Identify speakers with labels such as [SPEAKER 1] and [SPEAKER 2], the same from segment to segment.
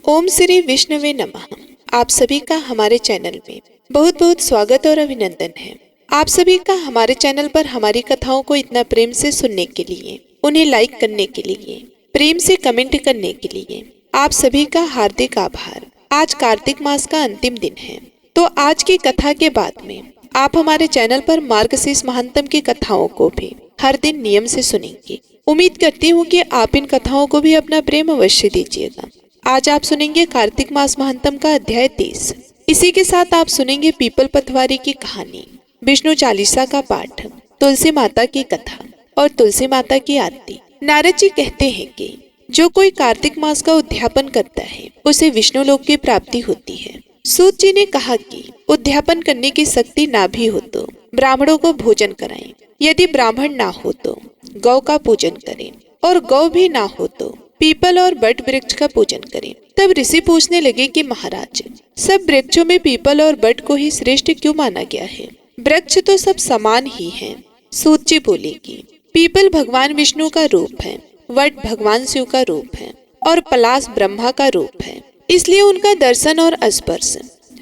[SPEAKER 1] ओम श्री विष्णुवे नमः। आप सभी का हमारे चैनल में बहुत बहुत स्वागत और अभिनंदन है। आप सभी का हमारे चैनल पर हमारी कथाओं को इतना प्रेम से सुनने के लिए, उन्हें लाइक करने के लिए, प्रेम से कमेंट करने के लिए आप सभी का हार्दिक आभार। आज कार्तिक मास का अंतिम दिन है, तो आज की कथा के बाद में आप हमारे चैनल पर मार्गशीर्ष महात्म की कथाओं को भी हर दिन नियम से सुनेंगे। उम्मीद करती हूँ कि आप इन कथाओं को भी अपना प्रेम अवश्य दीजिएगा। आज आप सुनेंगे कार्तिक मास महात्म का अध्याय 30। इसी के साथ आप सुनेंगे पीपल पतवारी की कहानी, विष्णु चालीसा का पाठ, तुलसी माता की कथा और तुलसी माता की आरती। नारद जी कहते हैं कि जो कोई कार्तिक मास का उद्यापन करता है उसे विष्णु लोक की प्राप्ति होती है। सूत जी ने कहा कि उद्यापन करने की शक्ति ना भी हो तो ब्राह्मणों को भोजन कराएं, यदि ब्राह्मण ना हो तो गौ का पूजन करें और गौ भी ना हो तो पीपल और बट वृक्ष का पूजन करें। तब ऋषि पूछने लगे कि महाराज, सब वृक्षों में पीपल और बट को ही श्रेष्ठ क्यों माना गया है? वृक्ष तो सब समान ही हैं। सूत जी बोले कि पीपल भगवान विष्णु का रूप है, वट भगवान शिव का रूप है और पलाश ब्रह्मा का रूप है, इसलिए उनका दर्शन और स्पर्श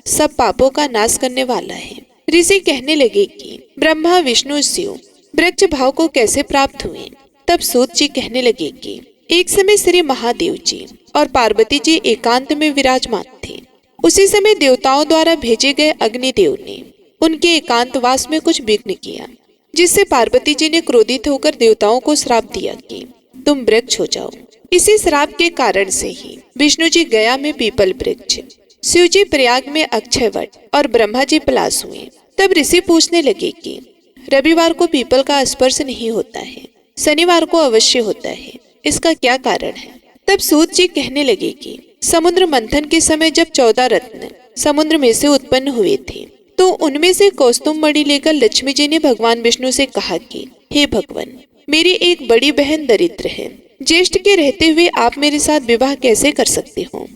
[SPEAKER 1] सब पापों का नाश करने वाला है। ऋषि कहने लगे कि ब्रह्मा विष्णु शिव वृक्ष भाव को कैसे प्राप्त हुए? तब सूत जी कहने लगे कि एक समय श्री महादेव जी और पार्वती जी एकांत में विराजमान थे। उसी समय देवताओं द्वारा भेजे गए अग्निदेव ने उनके एकांतवास में कुछ विघ्न किया, जिससे पार्वती जी ने क्रोधित होकर देवताओं को श्राप दिया कि तुम वृक्ष हो जाओ। इसी श्राप के कारण से ही विष्णु जी गया में पीपल वृक्ष, शिव जी प्रयाग में अक्षय वट और ब्रह्मा जी पलाश हुए। तब ऋषि पूछने लगे कि रविवार को पीपल का स्पर्श नहीं होता है, शनिवार को अवश्य होता है, इसका क्या कारण है? तब सूत जी कहने लगे कि समुद्र मंथन के समय जब 14 रत्न समुद्र में से उत्पन्न हुए थे, तो उनमें से कौस्तुभ मणि लेकर लक्ष्मी जी ने भगवान विष्णु से कहा कि हे भगवान, मेरी एक बड़ी बहन दरिद्र है, ज्येष्ठ के रहते हुए आप मेरे साथ विवाह कैसे कर सकते हो?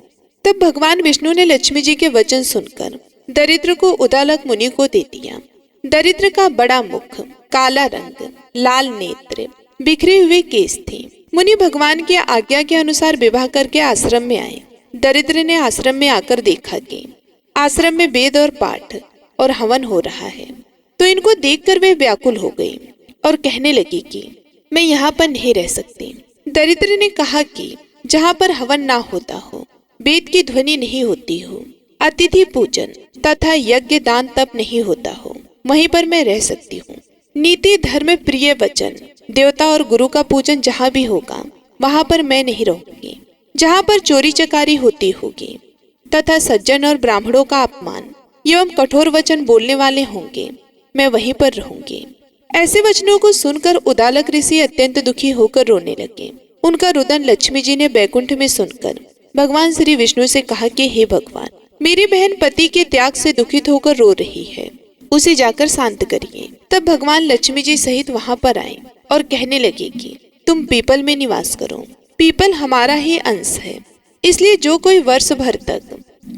[SPEAKER 1] तब भगवान विष्णु ने लक्ष्मी जी के वचन सुनकर दरिद्र को उदालक मुनि को दे दिया। दरिद्र का बड़ा मुख, काला रंग, लाल नेत्र, बिखरे हुए केस थे। मुनि भगवान की आज्ञा के अनुसार विवाह करके आश्रम में आए। दरिद्र ने आश्रम में आकर देखा कि आश्रम में वेद और पाठ और हवन हो रहा है, तो इनको देखकर वे व्याकुल हो गई और कहने लगी कि मैं यहाँ पर नहीं रह सकती। दरिद्र ने कहा कि जहाँ पर हवन ना होता हो, वेद की ध्वनि नहीं होती हो, अतिथि पूजन तथा यज्ञ दान तप नहीं होता हो, वहीं पर मैं रह सकती हूँ। नीति धर्म प्रिय वचन, देवता और गुरु का पूजन जहाँ भी होगा वहां पर मैं नहीं रहूंगी। जहाँ पर चोरी चकारी होती होगी तथा सज्जन और ब्राह्मणों का अपमान एवं कठोर वचन बोलने वाले होंगे, मैं वहीं पर रहूंगी। ऐसे वचनों को सुनकर उदालक ऋषि अत्यंत दुखी होकर रोने लगे। उनका रुदन लक्ष्मी जी ने बैकुंठ में सुनकर भगवान श्री विष्णु से कहा कि हे भगवान, मेरी बहन पति के त्याग से दुखित होकर रो रही है, उसे जाकर शांत करिए। तब भगवान लक्ष्मी जी सहित वहां पर आए और कहने लगे कि तुम पीपल में निवास करो, पीपल हमारा ही अंश है, इसलिए जो कोई वर्ष भर तक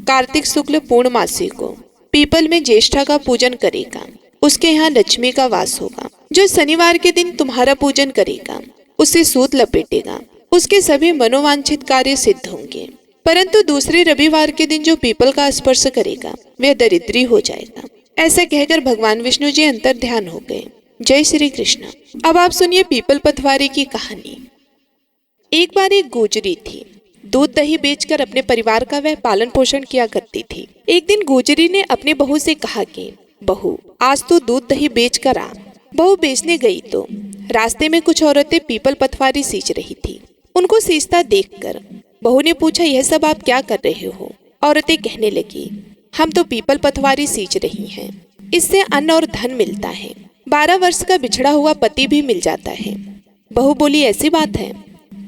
[SPEAKER 1] कार्तिक शुक्ल पूर्णमासी को पीपल में ज्येष्ठा का पूजन करेगा, उसके यहाँ लक्ष्मी का वास होगा। जो शनिवार के दिन तुम्हारा पूजन करेगा, उसे सूत लपेटेगा, उसके सभी मनोवांछित कार्य सिद्ध होंगे। परंतु दूसरे रविवार के दिन जो पीपल का स्पर्श करेगा, वह दरिद्री हो जाएगा। ऐसा कहकर भगवान विष्णु जी अंतर ध्यान हो गए। जय श्री कृष्ण। अब आप सुनिए पीपल पतवारी की कहानी। एक बार एक गुजरी थी, दूध दही बेचकर अपने परिवार का वह पालन पोषण किया करती थी। एक दिन गुजरी ने अपनी बहू से कहा कि बहू, आज तो दूध दही बेच कर आ। बहू बेचने गई तो रास्ते में कुछ औरतें पीपल पतवारी सींच रही थी। उनको सींचता देखकर बहू ने पूछा, यह सब आप क्या कर रहे हो? औरतें कहने लगी, हम तो पीपल पतवारी सींच रही हैं, इससे अन्न और धन मिलता है, 12 वर्ष का बिछड़ा हुआ पति भी मिल जाता है। बहू बोली, ऐसी बात है?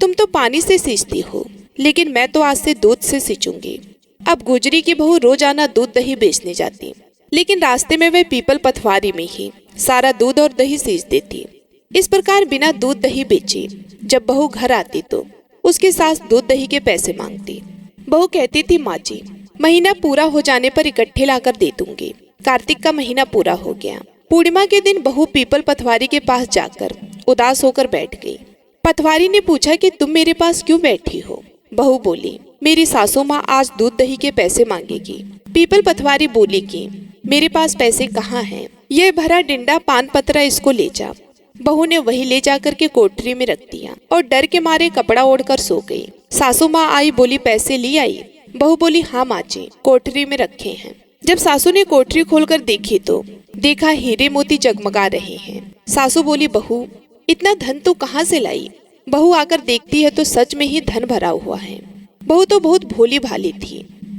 [SPEAKER 1] तुम तो पानी से सींचती हो, लेकिन मैं तो आज से दूध से सींचूंगी। अब गुजरी की बहू रोजाना दूध दही बेचने जाती, लेकिन रास्ते में वह पीपल पतवारी में ही सारा दूध और दही सींच देती। इस प्रकार बिना दूध दही बेचे जब बहू घर आती तो उसकी सास दूध दही के पैसे मांगती। बहू कहती थी, माँ जी, महीना पूरा हो जाने पर इकट्ठे लाकर दे दूंगी। कार्तिक का महीना पूरा हो गया। पूर्णिमा के दिन बहू पीपल पतवारी के पास जाकर उदास होकर बैठ गई। पतवारी ने पूछा कि तुम मेरे पास क्यों बैठी हो? बहू बोली, मेरी सासू माँ आज दूध दही के पैसे मांगेगी। पीपल पटवारी बोली कि मेरे पास पैसे कहाँ हैं, यह भरा डिंडा पान पतरा इसको ले जा। बहू ने वही ले जाकर के कोठरी में रख दिया और डर के मारे कपड़ा ओढ़कर सो गई। सासू माँ आई, बोली पैसे ले आई? बहू बोली हाँ माँ जी, कोठरी में रखे हैं। जब सासू ने कोठरी खोलकर देखी तो देखा हीरे मोती जगमगा रहे हैं। सासू बोली बहू इतना धन तू कहाँ से लाई? बहू आकर देखती है तो सच में ही धन भरा हुआ है। बहू तो बहुत भोली भाली थी,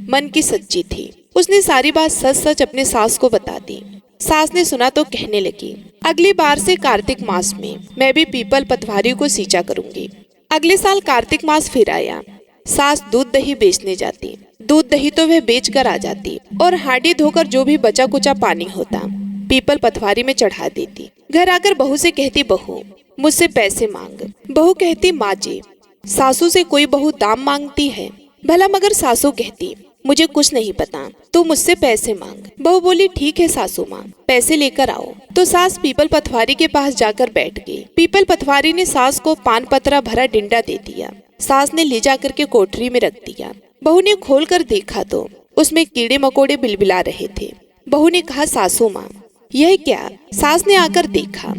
[SPEAKER 1] मन की सच्ची थी। उसने सारी बात सच सच अपने सास को बता दी। सास ने सुना तो कहने लगी अगली बार से कार्तिक मास में मैं भी पीपल पटवारी को सींचा करूंगी। अगले साल कार्तिक मास फिर आया। सास दूध दही बेचने जाती। दूध दही तो वह बेच कर आ जाती और हांडी धोकर जो भी बचा कुचा पानी होता पीपल पटवारी में चढ़ा देती। घर आकर बहू से कहती बहू मुझसे पैसे मांग। बहू कहती माँ जी सासू से कोई बहू दाम मांगती है भला? मगर सासू कहती मुझे कुछ नहीं पता, तू मुझसे पैसे मांग। बहू बोली ठीक है सासू माँ, पैसे लेकर आओ। तो सास पीपल पटवारी के पास जाकर बैठ गई। पीपल पटवारी ने सास को पान पतरा भरा डिंडा दे दिया। सास ने ले जाकर के कोठरी में रख दिया। बहू ने खोल कर देखा तो उसमें कीड़े मकोड़े बिलबिला रहे थे। बहू ने कहा सासू माँ यह क्या? सास ने आकर देखा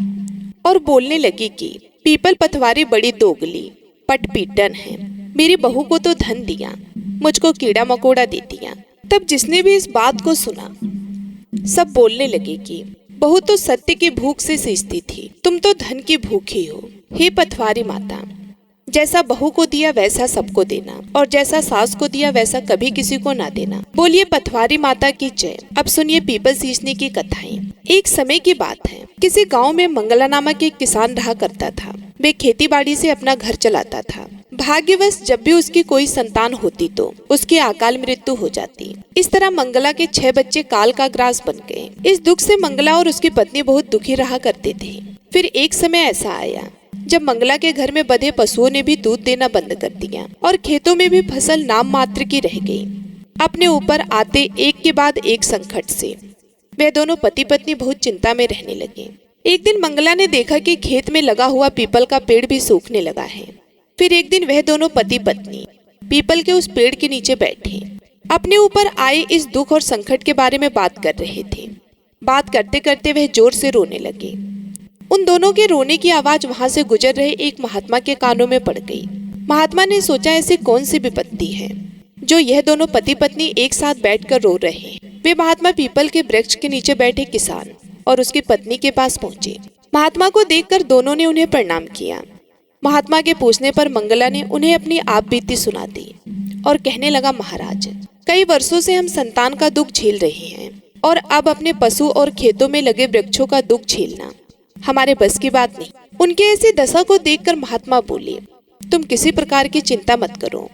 [SPEAKER 1] और बोलने लगी कि पीपल पटवारी बड़ी दोगली पटपीटन है। मेरी बहू को तो धन दिया, मुझको कीड़ा मकोड़ा दे दिया। तब जिसने भी इस बात को सुना सब बोलने लगे कि बहू तो सत्य की भूख से सींचती थी, तुम तो धन की भूखी हो। हे पटवारी माता, जैसा बहू को दिया वैसा सबको देना और जैसा सास को दिया वैसा कभी किसी को ना देना। बोलिए पटवारी माता की जय। अब सुनिए पीपल सींचने की कथाएं। एक समय की बात है, किसी गांव में मंगला नामक एक किसान रहा करता था। वे खेती बाड़ी से अपना घर चलाता था। भाग्यवश जब भी उसकी कोई संतान होती तो उसकी अकाल मृत्यु हो जाती। इस तरह मंगला के 6 बच्चे काल का ग्रास बन गए। इस दुख से मंगला और उसकी पत्नी बहुत दुखी रहा करते थे। फिर एक समय ऐसा आया जब मंगला के घर में बंधे पशुओं ने भी दूध देना बंद कर दिया और खेतों में भी फसल नाम मात्र की रह गई। अपने ऊपर आते एक के बाद एक संकट से वे दोनों पति पत्नी बहुत चिंता में रहने लगे। एक दिन मंगला ने देखा कि खेत में लगा हुआ पीपल का पेड़ भी सूखने लगा है। फिर एक दिन वह दोनों पति पत्नी पीपल के उस पेड़ के नीचे बैठे अपने ऊपर आए इस दुख और संकट के बारे में बात कर रहे थे। बात करते करते वह जोर से रोने लगे। उन दोनों के रोने की आवाज वहां से गुजर रहे एक महात्मा के कानों में पड़ गई। महात्मा ने सोचा ऐसी कौन सी विपत्ति है जो यह दोनों पति पत्नी एक साथ बैठकर रो रहे हैं। वे महात्मा पीपल के वृक्ष के नीचे बैठे किसान और उसकी पत्नी के पास पहुंचे। महात्मा को देखकर दोनों ने उन्हें प्रणाम किया। महात्मा के पूछने पर मंगला ने उन्हें अपनी आप बीती सुना दी और कहने लगा महाराज, कई वर्षों से हम संतान का दुख झेल रहे हैं और अब अपने पशु और खेतों में लगे वृक्षों का दुख झेलना हमारे बस की बात नहीं। उनके ऐसी दशा को देखकर महात्मा बोले, तुम किसी प्रकार की चिंता मत करो।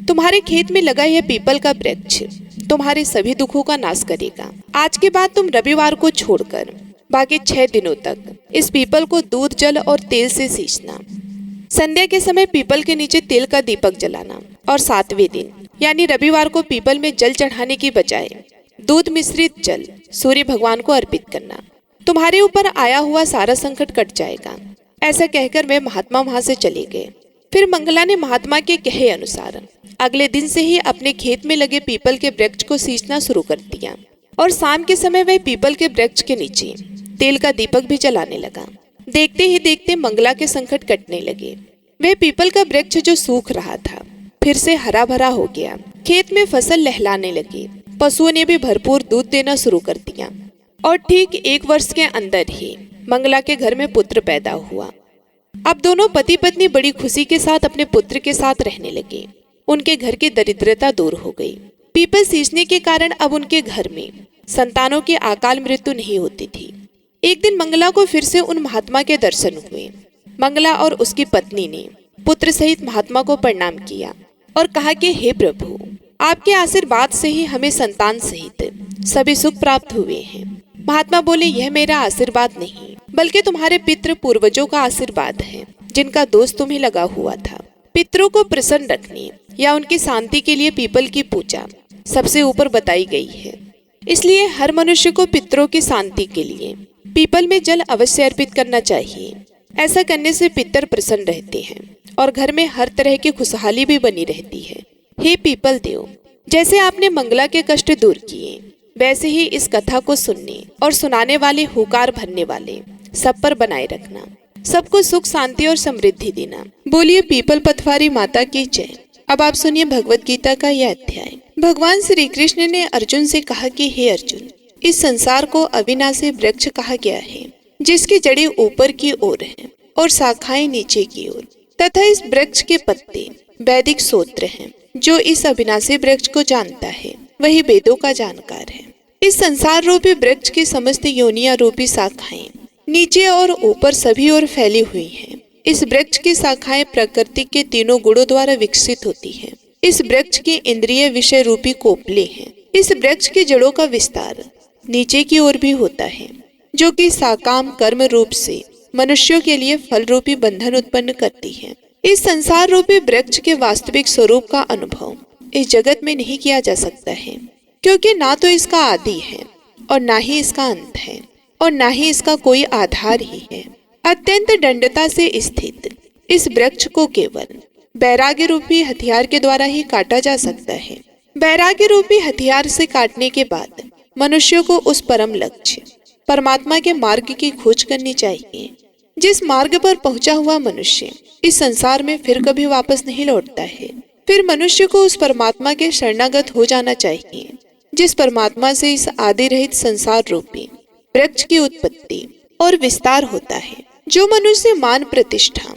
[SPEAKER 1] तुम्हारे खेत में लगा यह पीपल का वृक्ष तुम्हारे सभी दुखों का नाश करेगा। आज के बाद तुम रविवार को छोड़कर बाकी 6 दिनों तक इस पीपल को दूध जल और तेल से सींचना। संध्या के समय पीपल के नीचे तेल का दीपक जलाना और 7वें दिन यानी रविवार को पीपल में जल चढ़ाने की बजाय दूध मिश्रित जल सूर्य भगवान को अर्पित करना। तुम्हारे ऊपर आया हुआ सारा संकट कट जाएगा। ऐसा कहकर वे महात्मा वहां से चले गए। फिर मंगला ने महात्मा के कहे अनुसार अगले दिन से ही अपने खेत में लगे पीपल के वृक्ष को सींचना शुरू कर दिया और शाम के समय वह पीपल के वृक्ष के नीचे तेल का दीपक भी जलाने लगा। देखते ही देखते मंगला के संकट कटने लगे। वह पीपल का वृक्ष जो सूख रहा था फिर से हरा भरा हो गया। खेत में फसल लहलाने लगी। पशुओं ने भी भरपूर दूध देना शुरू कर दिया और ठीक 1 वर्ष के अंदर ही मंगला के घर में पुत्र पैदा हुआ। अब दोनों पति पत्नी बड़ी खुशी के साथ अपने पुत्र के साथ रहने लगे। उनके घर की दरिद्रता दूर हो गई। पीपल सींचने के कारण अब उनके घर में संतानों की अकाल मृत्यु नहीं होती थी। एक दिन मंगला को फिर से उन महात्मा के दर्शन हुए। मंगला और उसकी पत्नी ने पुत्र सहित महात्मा को प्रणाम किया और कहा कि हे प्रभु, आपके आशीर्वाद से ही हमें संतान सहित सभी सुख प्राप्त हुए हैं। महात्मा बोले, यह मेरा आशीर्वाद नहीं बल्कि तुम्हारे पितृ पूर्वजों का आशीर्वाद है जिनका दोष तुम्हें लगा हुआ था। पितरों को प्रसन्न रखने या उनकी शांति के लिए पीपल की पूजा सबसे ऊपर बताई गई है। इसलिए हर मनुष्य को पितरों की शांति के लिए पीपल में जल अवश्य अर्पित करना चाहिए। ऐसा करने से पितर प्रसन्न रहते हैं और घर में हर तरह की खुशहाली भी बनी रहती है। हे पीपल देव, जैसे आपने मंगला के कष्ट दूर किए, वैसे ही इस कथा को सुनने और सुनाने वाले, हुकार भरने वाले सब पर बनाए रखना। सबको सुख, शांति और समृद्धि देना। बोलिए पीपल पथवारी माता की जय। अब आप सुनिए भगवत गीता का यह अध्याय। भगवान श्री कृष्ण ने अर्जुन से कहा कि हे अर्जुन, इस संसार को अविनाशी वृक्ष कहा गया है, जिसकी जड़ें ऊपर की ओर हैं और शाखाएं नीचे की ओर, तथा इस वृक्ष के पत्ते वैदिक सूत्र हैं। जो इस अविनाशी वृक्ष को जानता है वही वेदों का जानकार है। इस संसार रूपी वृक्ष की समस्त योनियां रूपी शाखाएं नीचे और ऊपर सभी ओर फैली हुई हैं। इस वृक्ष की शाखाएं प्रकृति के तीनों गुणों द्वारा विकसित होती हैं। इस वृक्ष की इंद्रिय विषय रूपी कोपले हैं। इस वृक्ष की जड़ों का विस्तार नीचे की ओर भी होता है, जो कि साकाम कर्म रूप से मनुष्यों के लिए फल रूपी बंधन उत्पन्न करती है। इस संसार रूपी वृक्ष के वास्तविक स्वरूप का अनुभव इस जगत में नहीं किया जा सकता है, क्योंकि ना तो इसका आदि है और ना ही इसका अंत है और ना ही इसका कोई आधार ही है। अत्यंत दंडता से स्थित इस वृक्ष को केवल वैराग्य रूपी हथियार के द्वारा ही काटा जा सकता है। वैराग्य रूपी हथियार से काटने के बाद मनुष्य को उस परम लक्ष्य परमात्मा के मार्ग की खोज करनी चाहिए। जिस मार्ग पर पहुंचा हुआ मनुष्य इस संसार में फिर कभी वापस नहीं लौटता है। फिर मनुष्य को उस परमात्मा के शरणागत हो जाना चाहिए, जिस परमात्मा से इस आदि रहित संसार रूपी वृक्ष की उत्पत्ति और विस्तार होता है। जो मनुष्य मान प्रतिष्ठा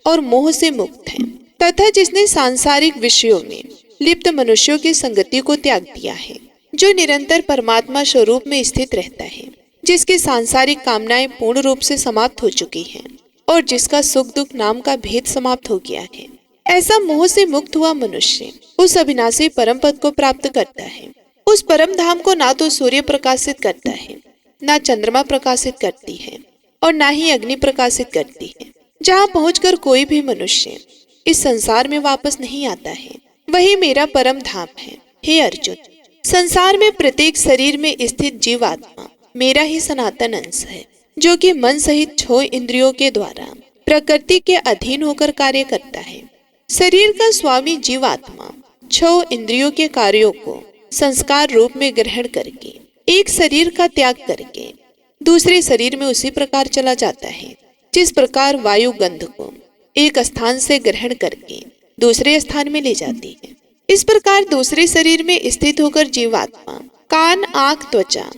[SPEAKER 1] और मोह से मुक्त है तथा जिसने सांसारिक विषयों में लिप्त मनुष्यों की संगति को त्याग दिया है, जो निरंतर परमात्मा स्वरूप में स्थित रहता है, जिसकी सांसारिक कामनाएं पूर्ण रूप से समाप्त हो चुकी हैं और जिसका सुख दुख नाम का भेद समाप्त हो गया है, ऐसा मोह से मुक्त हुआ मनुष्य उस अविनाशी परम पद को प्राप्त करता है। उस परम धाम को ना तो सूर्य प्रकाशित करता है, ना चंद्रमा प्रकाशित करती है और ना ही अग्नि प्रकाशित करती है। जहाँ पहुंचकर कोई भी मनुष्य इस संसार में वापस नहीं आता है, वही मेरा परम धाम है। हे अर्जुन, संसार में प्रत्येक शरीर में स्थित जीवात्मा मेरा ही सनातन अंश है, जो कि मन सहित 6 इंद्रियों के द्वारा प्रकृति के अधीन होकर कार्य करता है। शरीर का स्वामी जीवात्मा 6 इंद्रियों के कार्यों को संस्कार रूप में ग्रहण करके एक शरीर का त्याग करके दूसरे शरीर में उसी प्रकार चला जाता है, जिस प्रकार वायु गंध को एक स्थान से ग्रहण करके दूसरे स्थान में ले जाती है। इस प्रकार दूसरे शरीर में स्थित होकर जीवात्मा कान, आंख, त्वचा,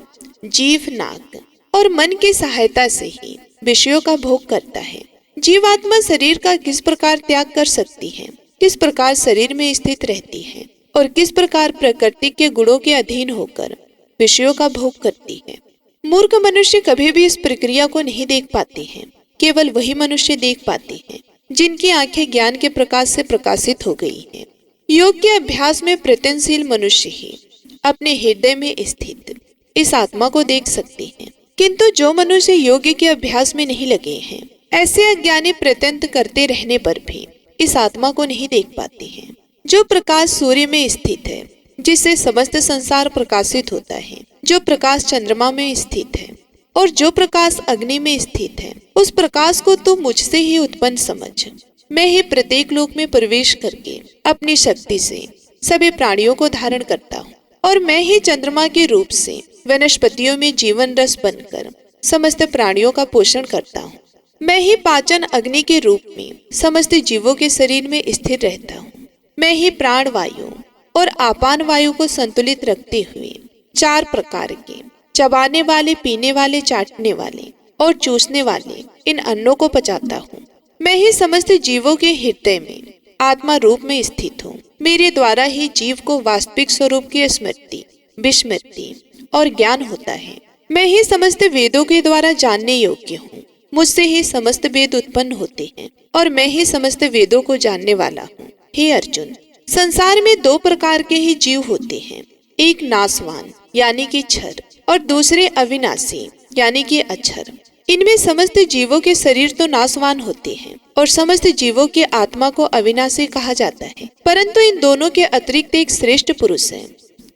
[SPEAKER 1] जीभ, नाक और मन की सहायता से ही विषयों का भोग करता है। जीवात्मा शरीर का किस प्रकार त्याग कर सकती है, किस प्रकार शरीर में स्थित रहती है और किस प्रकार प्रकृति के गुणों के अधीन होकर विषयों का भोग करती है। मूर्ख मनुष्य कभी भी इस प्रक्रिया को नहीं देख पाते हैं। केवल वही मनुष्य देख पाते हैं जिनकी आंखें ज्ञान के प्रकाश से प्रकाशित हो गई हैं। योग के अभ्यास में प्रयत्नशील मनुष्य ही अपने हृदय में स्थित इस आत्मा को देख सकते हैं, किंतु जो मनुष्य योग के अभ्यास में नहीं लगे हैं, ऐसे अज्ञानी प्रयत्न करते रहने पर भी इस आत्मा को नहीं देख पाते हैं। जो प्रकाश सूर्य में स्थित है, जिससे समस्त संसार प्रकाशित होता है, जो प्रकाश चंद्रमा में स्थित है और जो प्रकाश अग्नि में स्थित है, उस प्रकाश को तू मुझसे ही उत्पन्न समझ। मैं ही प्रत्येक लोक में प्रवेश करके अपनी शक्ति से सभी प्राणियों को धारण करता हूँ और मैं ही चंद्रमा के रूप से वनस्पतियों में जीवन रस बनकर समस्त प्राणियों का पोषण करता हूँ। मैं ही पाचन अग्नि के रूप में समस्त जीवों के शरीर में स्थिर रहता हूँ। मैं ही प्राण वायु और आपान वायु को संतुलित रखते हुए 4 प्रकार के चबाने वाले, पीने वाले, चाटने वाले और चूसने वाले इन अन्नों को पचाता हूँ। मैं ही समस्त जीवों के हृदय में आत्मा रूप में स्थित हूँ। मेरे द्वारा ही जीव को वास्तविक स्वरूप की स्मृति, विस्मृति और ज्ञान होता है। मैं ही समस्त वेदों के द्वारा जानने योग्य हूँ। मुझसे ही समस्त वेद उत्पन्न होते हैं और मैं ही समस्त वेदों को जानने वाला हूँ। हे अर्जुन, संसार में 2 प्रकार के ही जीव होते हैं, एक नाशवान यानी कि क्षर और दूसरे अविनाशी यानी कि अक्षर। इनमें समस्त जीवों के शरीर तो नाशवान होते हैं और समस्त जीवों के आत्मा को अविनाशी कहा जाता है, परंतु इन दोनों के अतिरिक्त एक श्रेष्ठ पुरुष है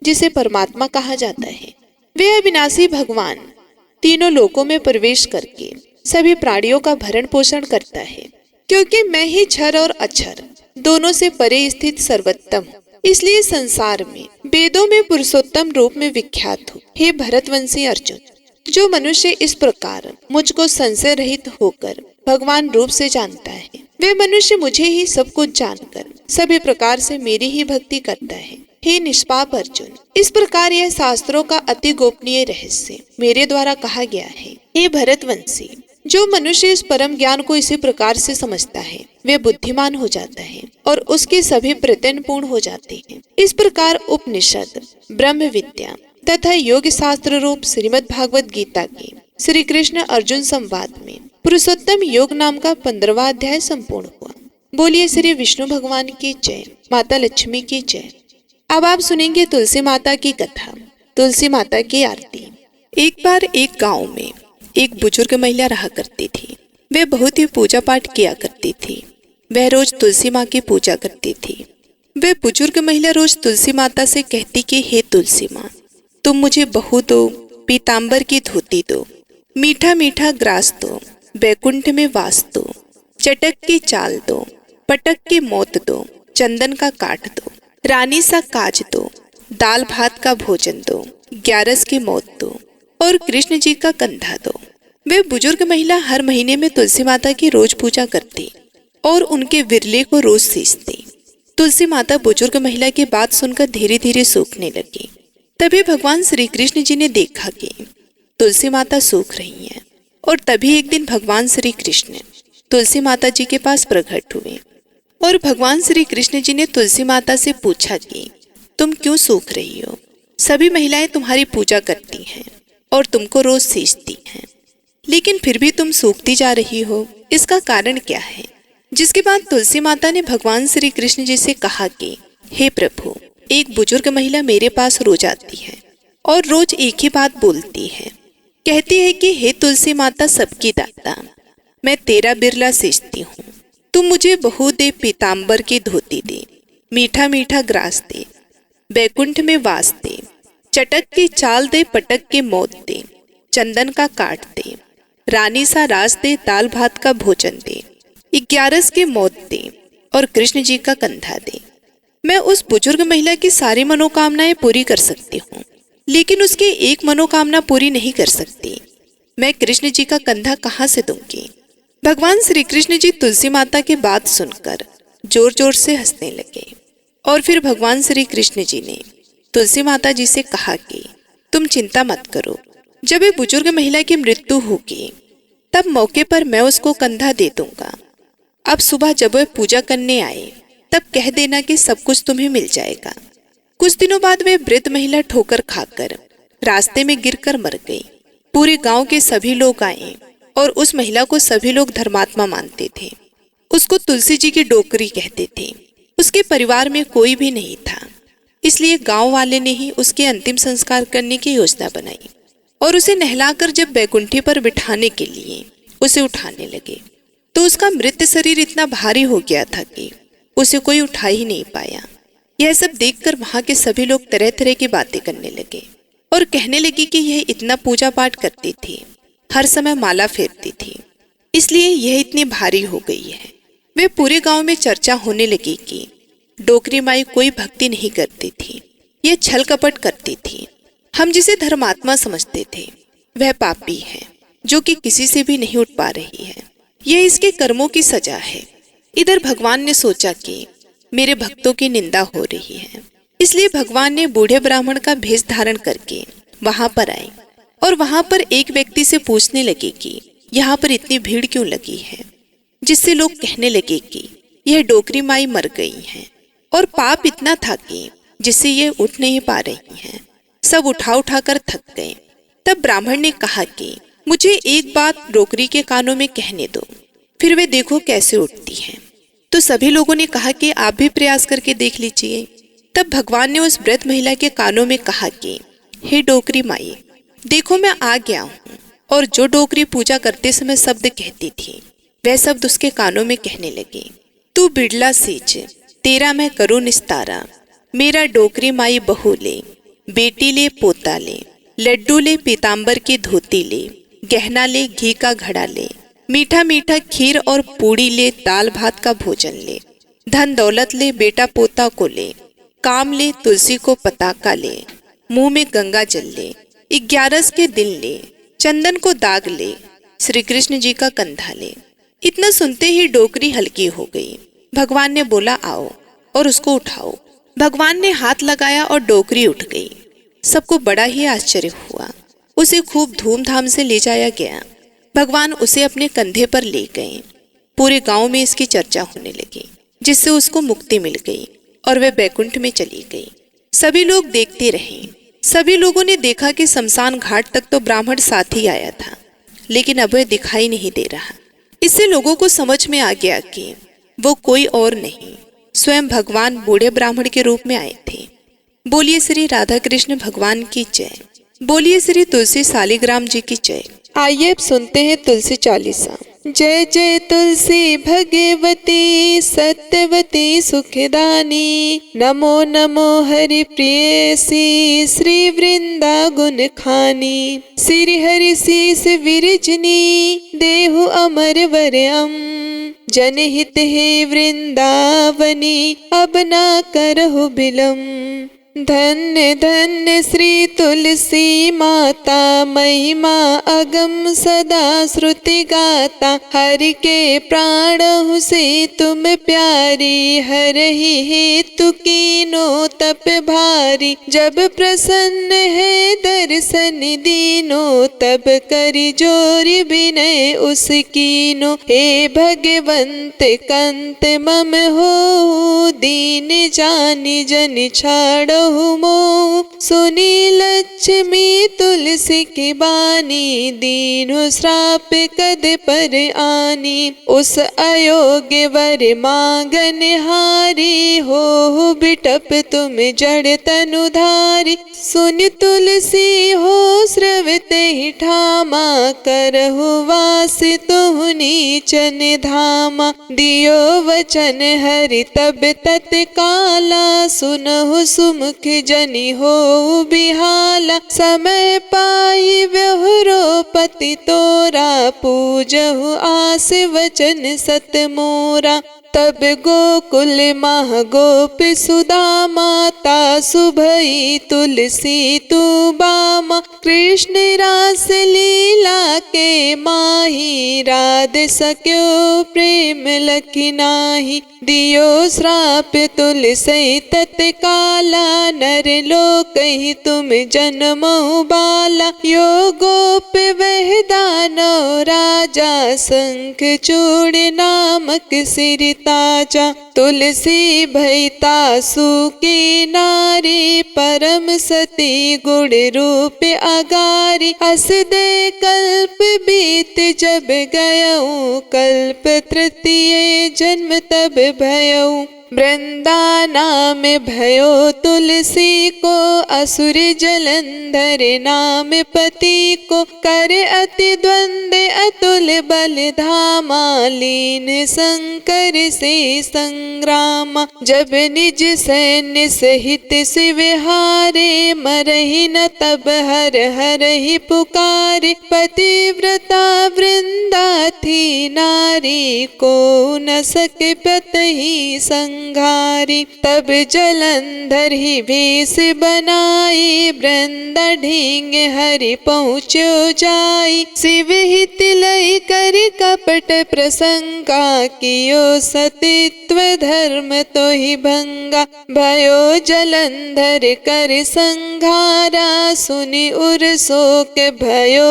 [SPEAKER 1] जिसे परमात्मा कहा जाता है। वे अविनाशी भगवान तीनों लोकों में प्रवेश करके सभी प्राणियों का भरण पोषण करता है, क्योंकि मैं ही क्षर और अक्षर दोनों से परे स्थित सर्वोत्तम हूँ। इसलिए संसार में वेदों में पुरुषोत्तम रूप में विख्यात हो। हे भरतवंशी अर्जुन, जो मनुष्य इस प्रकार मुझको संशय रहित होकर भगवान रूप से जानता है, वे मनुष्य मुझे ही सब कुछ जानकर सभी प्रकार से मेरी ही भक्ति करता है। हे निष्पाप अर्जुन, इस प्रकार यह शास्त्रों का अति गोपनीय रहस्य मेरे द्वारा कहा गया है। हे भरतवंशी, जो मनुष्य इस परम ज्ञान को इसी प्रकार से समझता है, वे बुद्धिमान हो जाता है और उसके सभी प्रत्यय पूर्ण हो जाते हैं। इस प्रकार उपनिषद, ब्रह्म विद्या तथा योग शास्त्र रूप श्रीमद् भागवत गीता के श्री कृष्ण अर्जुन संवाद में पुरुषोत्तम योग नाम का 15वां अध्याय संपूर्ण हुआ। बोलिए श्री विष्णु भगवान की जय, माता लक्ष्मी की जय। अब आप सुनेंगे तुलसी माता की कथा, तुलसी माता की आरती। एक बार एक गांव में एक बुजुर्ग महिला रहा करती थी। वे बहुत ही पूजा पाठ किया करती थी। वह रोज तुलसी माँ की पूजा करती थी। वह बुजुर्ग महिला रोज तुलसी माता से कहती कि हे तुलसी माँ, तुम मुझे बहू दो, पीताम्बर की धोती दो, मीठा मीठा ग्रास दो, बैकुंठ में वास दो, चटक की चाल दो, पटक की मौत दो, चंदन का काट दो, रानी सा काज दो, दाल भात का भोजन दो, 11 की मौत दो और कृष्ण जी का कंधा दो। वे बुजुर्ग महिला हर महीने में तुलसी माता की रोज पूजा करती और उनके विरले को रोज सींचती। तुलसी माता बुजुर्ग महिला की बात सुनकर धीरे धीरे सूखने लगी। तभी भगवान श्री कृष्ण जी ने देखा कि तुलसी माता सूख रही हैं और तभी एक दिन भगवान श्री कृष्ण तुलसी माता जी के पास प्रकट हुए और भगवान श्री कृष्ण जी ने तुलसी माता से पूछा कि तुम क्यों सूख रही हो? सभी महिलाएं तुम्हारी पूजा करती हैं और तुमको रोज सींचती हैं, लेकिन फिर भी तुम सूखती जा रही हो, इसका कारण क्या है? जिसके बाद तुलसी माता ने भगवान श्री कृष्ण जी से कहा कि हे प्रभु, एक बुजुर्ग महिला मेरे पास रोज आती है और रोज एक ही बात बोलती है। कहती है कि हे तुलसी माता सबकी दाता, मैं तेरा बिरला सींचती हूँ, तुम मुझे बहू दे, पीताम्बर की धोती दे, मीठा मीठा ग्रास दे, बैकुंठ में वास दे, चटक की चाल दे, पटक के मौत दे, चंदन का काट दे, रानी सा रास दे, दाल भात का भोजन दे, 11 की मौत दे और कृष्ण जी का कंधा दे। मैं उस बुजुर्ग महिला की सारी मनोकामनाएं पूरी कर सकती हूँ, लेकिन उसकी एक मनोकामना पूरी नहीं कर सकती। मैं कृष्ण जी का कंधा कहाँ से दूंगी? भगवान श्री कृष्ण जी तुलसी माता की बात सुनकर जोर जोर से हंसने लगे और फिर भगवान श्री कृष्ण जी ने तुलसी माता जी से कहा कि तुम चिंता मत करो, जब ये बुजुर्ग महिला की मृत्यु होगी तब मौके पर मैं उसको कंधा दे दूंगा। अब सुबह जब वह पूजा करने आए तब कह देना कि सब कुछ तुम्हें मिल जाएगा। कुछ दिनों बाद वे वृद्ध महिला ठोकर खाकर रास्ते में गिरकर मर गई। पूरे गांव के सभी लोग आए और उस महिला को सभी लोग धर्मात्मा मानते थे। उसको तुलसी जी की डोकरी कहते थे। उसके परिवार में कोई भी नहीं था, इसलिए गांव वाले ने ही उसके अंतिम संस्कार करने की योजना बनाई और उसे नहलाकर जब बैकुंठी पर बिठाने के लिए उसे उठाने लगे तो उसका मृत शरीर इतना भारी हो गया था कि उसे कोई उठा ही नहीं पाया। यह सब देखकर वहां के सभी लोग तरह तरह की बातें करने लगे और कहने लगे कि यह इतना पूजा पाठ करती थी, हर समय माला फेरती थी, इसलिए यह इतनी भारी हो गई है। वे पूरे गांव में चर्चा होने लगी कि डोकरी माई कोई भक्ति नहीं करती थी, यह छल कपट करती थी। हम जिसे धर्मात्मा समझते थे वह पापी है जो कि किसी से भी नहीं उठ पा रही है। यह इसके कर्मों की सजा है। इधर भगवान ने सोचा कि मेरे भक्तों की निंदा हो रही है, इसलिए भगवान ने बूढ़े ब्राह्मण का भेष धारण करके वहां पर आए और वहां पर एक व्यक्ति से पूछने लगे कि यहाँ पर इतनी भीड़ क्यों लगी है, जिससे लोग कहने लगे कि यह डोकरी माई मर गई है और पाप इतना था कि जिससे ये उठ नहीं पा रही हैं। सब उठा उठा कर थक गए। तब ब्राह्मण ने कहा कि मुझे एक बात डोकरी के कानों में कहने दो, फिर वे देखो कैसे उठती हैं। तो सभी लोगों ने कहा कि आप भी प्रयास करके देख लीजिए। तब भगवान ने उस वृद्ध महिला के कानों में कहा कि हे डोकरी माई, देखो मैं आ गया हूँ। और जो डोकरी पूजा करते समय शब्द कहती थी वह शब्द उसके कानों में कहने लगे, तू बिड़ला सींच, तेरा मैं करूँ निस्तारा, मेरा डोकरी माई बहू ले, बेटी ले पोता ले, लड्डू ले पीताम्बर की धोती ले, गहना ले घी का घड़ा ले, मीठा मीठा खीर और पूड़ी ले, दाल भात का भोजन ले, धन दौलत ले, बेटा पोता को ले, काम ले तुलसी को पताका ले, मुंह में गंगा जल ले, 11 के दिन ले, चंदन को दाग ले, श्री कृष्ण जी का कंधा ले। इतना सुनते ही डोकरी हल्की हो गई। भगवान ने बोला आओ और उसको उठाओ। भगवान ने हाथ लगाया और डोकरी उठ गई। सबको बड़ा ही आश्चर्य हुआ। उसे खूब धूमधाम से ले जाया गया। भगवान उसे अपने कंधे पर ले गए। पूरे गांव में इसकी चर्चा होने लगी, जिससे उसको मुक्ति मिल गई और वह बैकुंठ में चली गई। सभी लोग देखते रहे। सभी लोगों ने देखा कि शमशान घाट तक तो ब्राह्मण साथ ही आया था, लेकिन अब वह दिखाई नहीं दे रहा। इससे लोगों को समझ में आ गया कि वो कोई और नहीं, स्वयं भगवान बूढ़े ब्राह्मण के रूप में आए थे। बोलिए श्री राधा कृष्ण भगवान की जय। बोलिए श्री तुलसी शालिग्राम जी की जय। आइए अब सुनते हैं तुलसी चालीसा। जय जय तुलसी भगवती सत्यवती सुखदानी, नमो नमो हरि प्रियसी श्री वृंदा गुण खानी। श्री हरि शीस विरजनी देहु अमर वरम, जनहित हे वृंदावनी अब ना करहु बिलम। धन्य धन्य श्री तुलसी माता, महिमा अगम सदा श्रुति गाता। हरि के प्राण से तुम प्यारी, हरहि हेतु कीनो तप भारी। जब प्रसन्न है दर्शन दीनो, तब करि जोरि विनय उस कीनो। हे भगवंत कंत मम हो, दीन जानि जन छाड़ो मोह। सुनी लक्ष्मी तुलसी की बानी, दीनो श्राप कद पर आनी। उस अयोग्य वर मांगन हारी, हो बिटप तुम जड़ तनुधारी। सुन तुलसी हो स्रवत ही ठामा, करहु वास तुहु नीचन धामा। दियो वचन हरि तब तत्काला, सुनहु सुमुख जनि हो बिहाला। समय पाई व्यहुरो पति तोरा, पूजहु आस वचन सत मोरा। तब गोकुल माह गोप सुदा माता, सुभई तुलसी तू बामा। कृष्ण रास लीला के माही, राध सक्यो प्रेम लखि नाही। दियो श्राप तुलसी तत्काला, नर लोक ही तुम जन्महु बाला। यो गोप वह दानव राजा, शंख चूड़ नामक सिर ताजा। तुलसी भई तासु की नारी, परम सती गुण रूप अगारी। अस दे कल्प बीत जब गयऊ, कल्प तृतीय जन्म तब भयऊ। वृंदाना में भयो तुलसी को, असुर जलंधर नाम पति को। कर अति द्वंद अतुल बल धामा, लीन शंकर से संग्रामा। जब निज सैन्य सहित शिव हारे, मरहि न तब हर हर ही पुकारे। पतिव्रता वृंदा थी नारी, को न सके पतहि संघारी। तब जलंधर ही भेष बनाई, वृंदा ढींग हरि पहुँचो जाई। शिव हित लई कर कपट प्रसंगा, कियो सतीत्व धर्म तो ही भंगा। भयो जलंधर कर संघारा, सुनि उर शोक भयो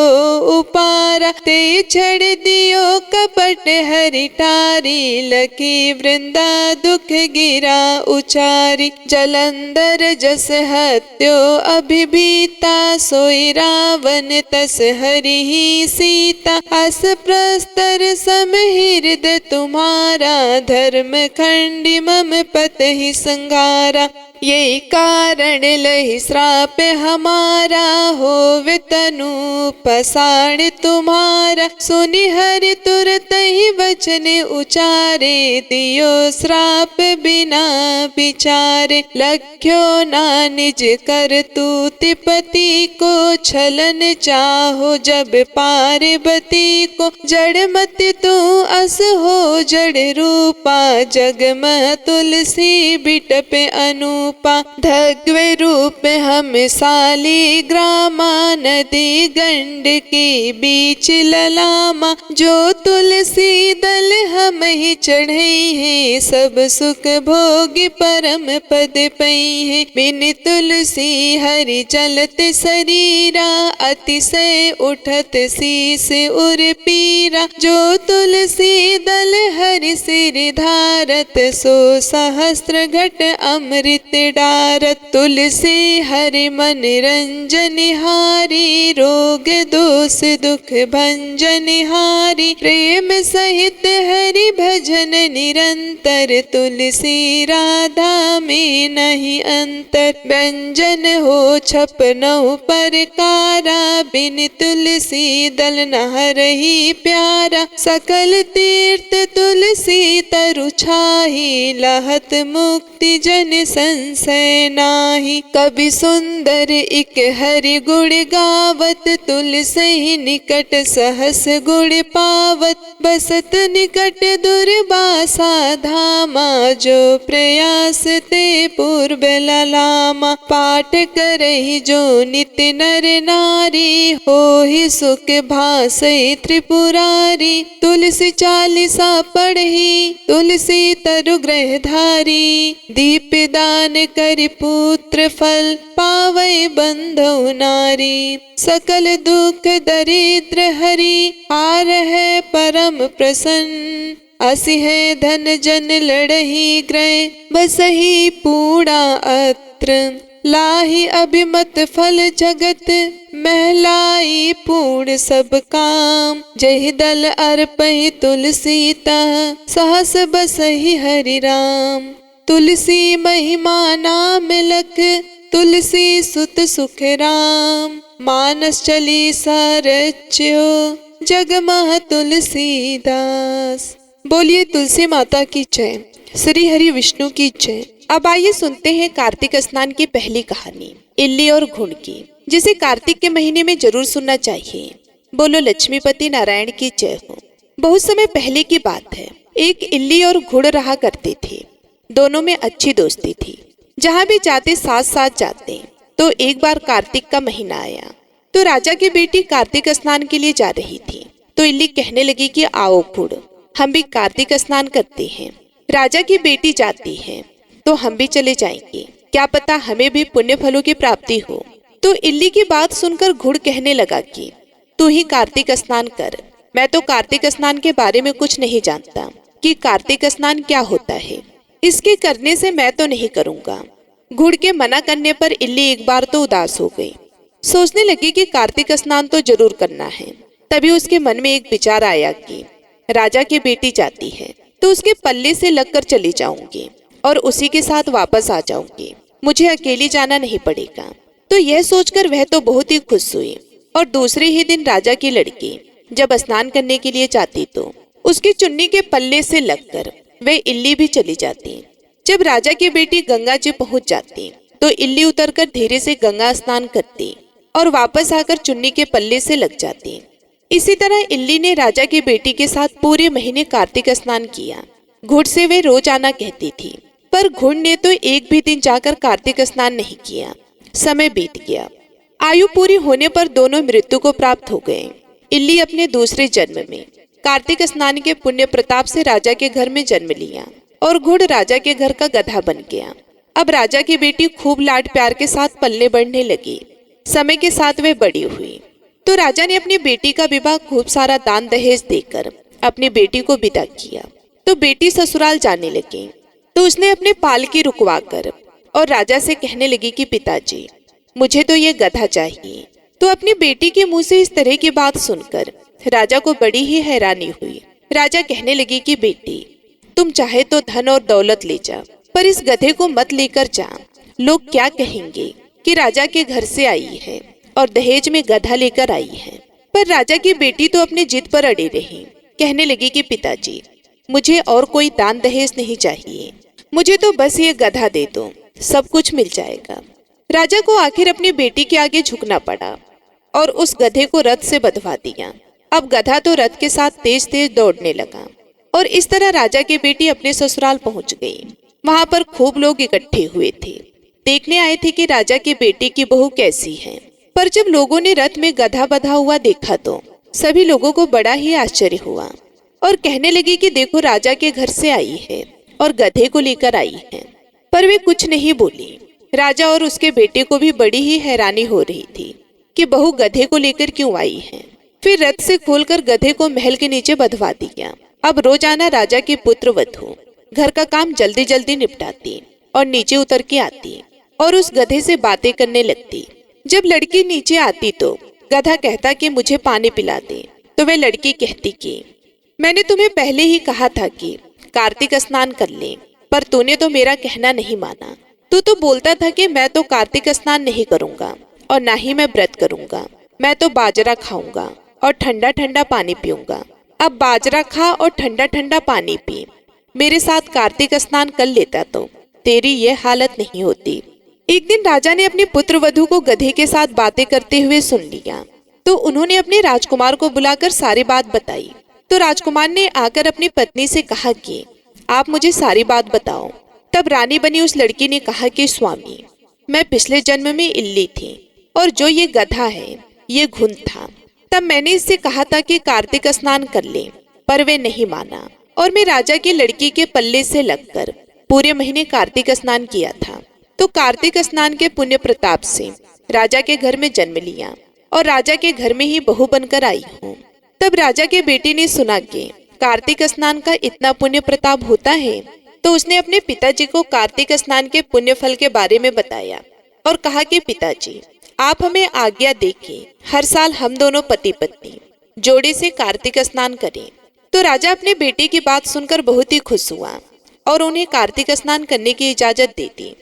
[SPEAKER 1] उपारा। ते छड़ दियो कपट हरि टारी, लखी वृंदा दुख गिरा उचारी। जलंधर जस हत्यो अभिभीता, सोई रावण तस हरि ही सीता। अस प्रस्तर सम हृदय तुम्हारा, धर्म खंडी मम पत ही संगारा। यही कारण लहि श्राप हमारा, होवे तनु पसाण तुम्हारा। सुनि हरि तुरत ही वचन उचारे, दियो श्राप बिना विचारे। लख्यो ना निज कर तूति पति को, छलन चाहो जब पार्वती को। जड़ मत तू अस हो जड़ रूपा, जग में तुलसी बिटप अनूप। रूपा, धग्वे रूप हम साली ग्रामा, नदी गंड के बीच ललामा, जो तुलसी दल हम ही चढ़ई है, सब सुख भोग परम पद पई है। बिन तुलसी हरि चलत शरीरा, अतिशय उठत शीस उर पीरा, जो तुलसी दल हरि सिर धारत, सो सहस्त्र घट अमृत डारत। तुलसी हरि मन रंजन हारी, रोग दोष दुख भंजन हारी, प्रेम सहित हरि भजन निरंतर, तुलसी राधा में नहीं अंतर। व्यंजन हो छपनौ प्रकारा, बिन तुलसी दल नहरहि प्यारा, सकल तीर्थ तुलसी तरु छाही, लहत मुक्ति जन संशय नाही। कवि सुंदर इक हरि गुण गावत, तुलसी निकट सहस गुण पावत, बसत निकट दुर्वासा धामा, जो प्रयास ते पूर्व ललामा। पाठ करहि जो नित्य नर नारी, होहि सुख भासै त्रिपुरारी, तुलसी चालीसा पढ़ी तुलसी तरु ग्रह धारी, दीप दान करि पुत्र फल, पावै बंधु नारी। सकल दुख दरिद्र हरि, हार है परम प्रसन्न, असि है धन जन लड़ही ग्रह, बसही पूर्णा अत्र, लाही अभिमत फल जगत, महलाई पूर्ण सब काम। जहि दल अर्पहि तुलसी तह, सहस बसहि हरि राम। तुलसी महिमा नाम लख, तुलसी सुत सुख राम, मानस चालीसा रच्यो, जगमह तुलसीदास। बोलिए तुलसी माता की जय, श्री हरि विष्णु की जय। अब आइए सुनते हैं कार्तिक स्नान की पहली कहानी, इल्ली और घुड़ की, जिसे कार्तिक के महीने में जरूर सुनना चाहिए। बोलो लक्ष्मीपति नारायण की जय हो। बहुत समय पहले की बात है, एक इल्ली और घुड़ रहा करते थे। दोनों में अच्छी दोस्ती थी, जहाँ भी जाते साथ साथ जाते। तो एक बार कार्तिक का महीना आया, तो राजा की बेटी कार्तिक स्नान के लिए जा रही थी। तो इल्ली कहने लगी कि आओ घुड़, हम भी कार्तिक स्नान करते हैं। राजा की बेटी जाती है तो हम भी चले जाएंगे, क्या पता हमें भी पुण्य फलों की प्राप्ति हो। तो इल्ली की बात सुनकर घुड़ कहने लगा कि तू ही कार्तिक स्नान कर, मैं तो कार्तिक स्नान के बारे में कुछ नहीं जानता कि कार्तिक स्नान क्या होता है, इसके करने से मैं तो नहीं करूँगा। घुड़ के मना करने पर इल्ली एक बार तो उदास हो गई, सोचने लगी कि कार्तिक स्नान तो जरूर करना है। तभी उसके मन में एक विचार आया कि राजा की बेटी जाती है तो उसके पल्ले से लगकर चली जाऊंगी और उसी के साथ वापस आ जाऊंगी, मुझे अकेली जाना नहीं पड़ेगा। तो यह सोचकर वह तो बहुत ही खुश हुई। और दूसरे ही दिन राजा की लड़की जब स्नान करने के लिए जाती तो उसकी चुन्नी के पल्ले से लगकर वह इल्ली भी चली जाती। जब राजा की बेटी गंगा जी पहुंच जाती तो इल्ली उतरकर धीरे से गंगा स्नान करती और वापस आकर चुन्नी के पल्ले से लग जाती। इसी तरह इल्ली ने राजा की बेटी के साथ पूरे महीने कार्तिक स्नान किया। घुड़ से वे रोज आना कहती थी, पर घुड़ ने तो एक भी दिन जाकर कार्तिक स्नान नहीं किया। समय बीत गया, आयु पूरी होने पर दोनों मृत्यु को प्राप्त हो गए। इल्ली अपने दूसरे जन्म में कार्तिक स्नान के पुण्य प्रताप से राजा के घर में जन्म लिया और घुड़ राजा के घर का गधा बन गया। अब राजा की बेटी खूब लाड प्यार के साथ पलने बढ़ने लगी। समय के साथ वे बड़ी हुई तो राजा ने अपनी बेटी का विवाह खूब सारा दान दहेज देकर अपनी बेटी को विदा किया। तो बेटी ससुराल जाने लगी तो उसने अपने पालकी रुकवाकर और राजा से कहने लगी कि पिताजी मुझे तो ये गधा चाहिए। तो अपनी बेटी के मुंह से इस तरह की बात सुनकर राजा को बड़ी ही हैरानी हुई। राजा कहने लगी कि बेटी तुम चाहे तो धन और दौलत ले जा, पर इस गधे को मत लेकर जा। लोग क्या कहेंगे कि राजा के घर से आई है और दहेज में गधा लेकर आई है। पर राजा की बेटी तो अपनी जिद पर अड़ी रही, कहने लगी कि पिताजी मुझे और कोई दान दहेज नहीं चाहिए, मुझे तो बस ये गधा दे दो, सब कुछ मिल जाएगा। राजा को आखिर अपनी बेटी के आगे झुकना पड़ा और उस गधे को रथ से बंधवा दिया। अब गधा तो रथ के साथ तेज तेज दौड़ने लगा और इस तरह राजा की बेटी अपने ससुराल पहुंच गई। वहां पर खूब लोग इकट्ठे हुए थे। देखने आए थे कि राजा के बेटे की बहू कैसी है। पर जब लोगों ने रथ में गधा बंधा हुआ देखा तो सभी लोगों को बड़ा ही आश्चर्य हुआ और कहने लगे कि देखो, राजा के घर से आई है और गधे को लेकर आई है। पर वे कुछ नहीं बोली। राजा और उसके बेटे को भी बड़ी ही हैरानी हो रही थी कि बहू गधे को लेकर क्यों आई है। फिर रथ से खोलकर गधे को महल के नीचे बंधवा दिया। अब रोजाना राजा के पुत्र वधू घर का काम जल्दी जल्दी निपटाती और नीचे उतर के आती और उस गधे से बातें करने लगती। जब लड़की नीचे आती तो गधा कहता कि मुझे पानी पिला दे, तो वह लड़की कहती कि मैंने तुम्हें पहले ही कहा था कि कार्तिक स्नान कर ले, पर तूने तो मेरा कहना नहीं माना। तू तो बोलता था कि मैं तो कार्तिक स्नान नहीं करूंगा और ना ही मैं व्रत करूंगा। मैं तो बाजरा खाऊंगा और ठंडा ठंडा पानी पीऊंगा। अब बाजरा खा और ठंडा ठंडा पानी पी। मेरे साथ कार्तिक स्नान कर लेता तो तेरी ये हालत नहीं होती। एक दिन राजा ने अपने पुत्र वधू को गधे के साथ बातें करते हुए सुन लिया, तो उन्होंने अपने राजकुमार को बुलाकर सारी बात बताई। तो राजकुमार ने आकर अपनी पत्नी से कहा कि आप मुझे सारी बात बताओ। तब रानी बनी उस लड़की ने कहा कि स्वामी, मैं पिछले जन्म में इल्ली थी और जो ये गधा है ये घुन था। तब मैंने इससे कहा था कि कार्तिक स्नान कर ले, पर वे नहीं माना और मैं राजा की लड़की के पल्ले से लगकर पूरे महीने कार्तिक स्नान किया था। तो कार्तिक स्नान के पुण्य प्रताप से राजा के घर में जन्म लिया और राजा के घर में ही बहू बनकर आई हूँ। तब राजा के बेटे ने सुना कि कार्तिक स्नान का इतना पुण्य प्रताप होता है, तो उसने अपने पिताजी को कार्तिक स्नान के पुण्य फल के बारे में बताया और कहा कि पिताजी, आप हमें आज्ञा देके हर साल हम दोनों पति पत्नी जोड़े से कार्तिक स्नान करें। तो राजा अपने बेटे की बात सुनकर बहुत ही खुश हुआ और उन्हें कार्तिक स्नान करने की इजाजत दे दी।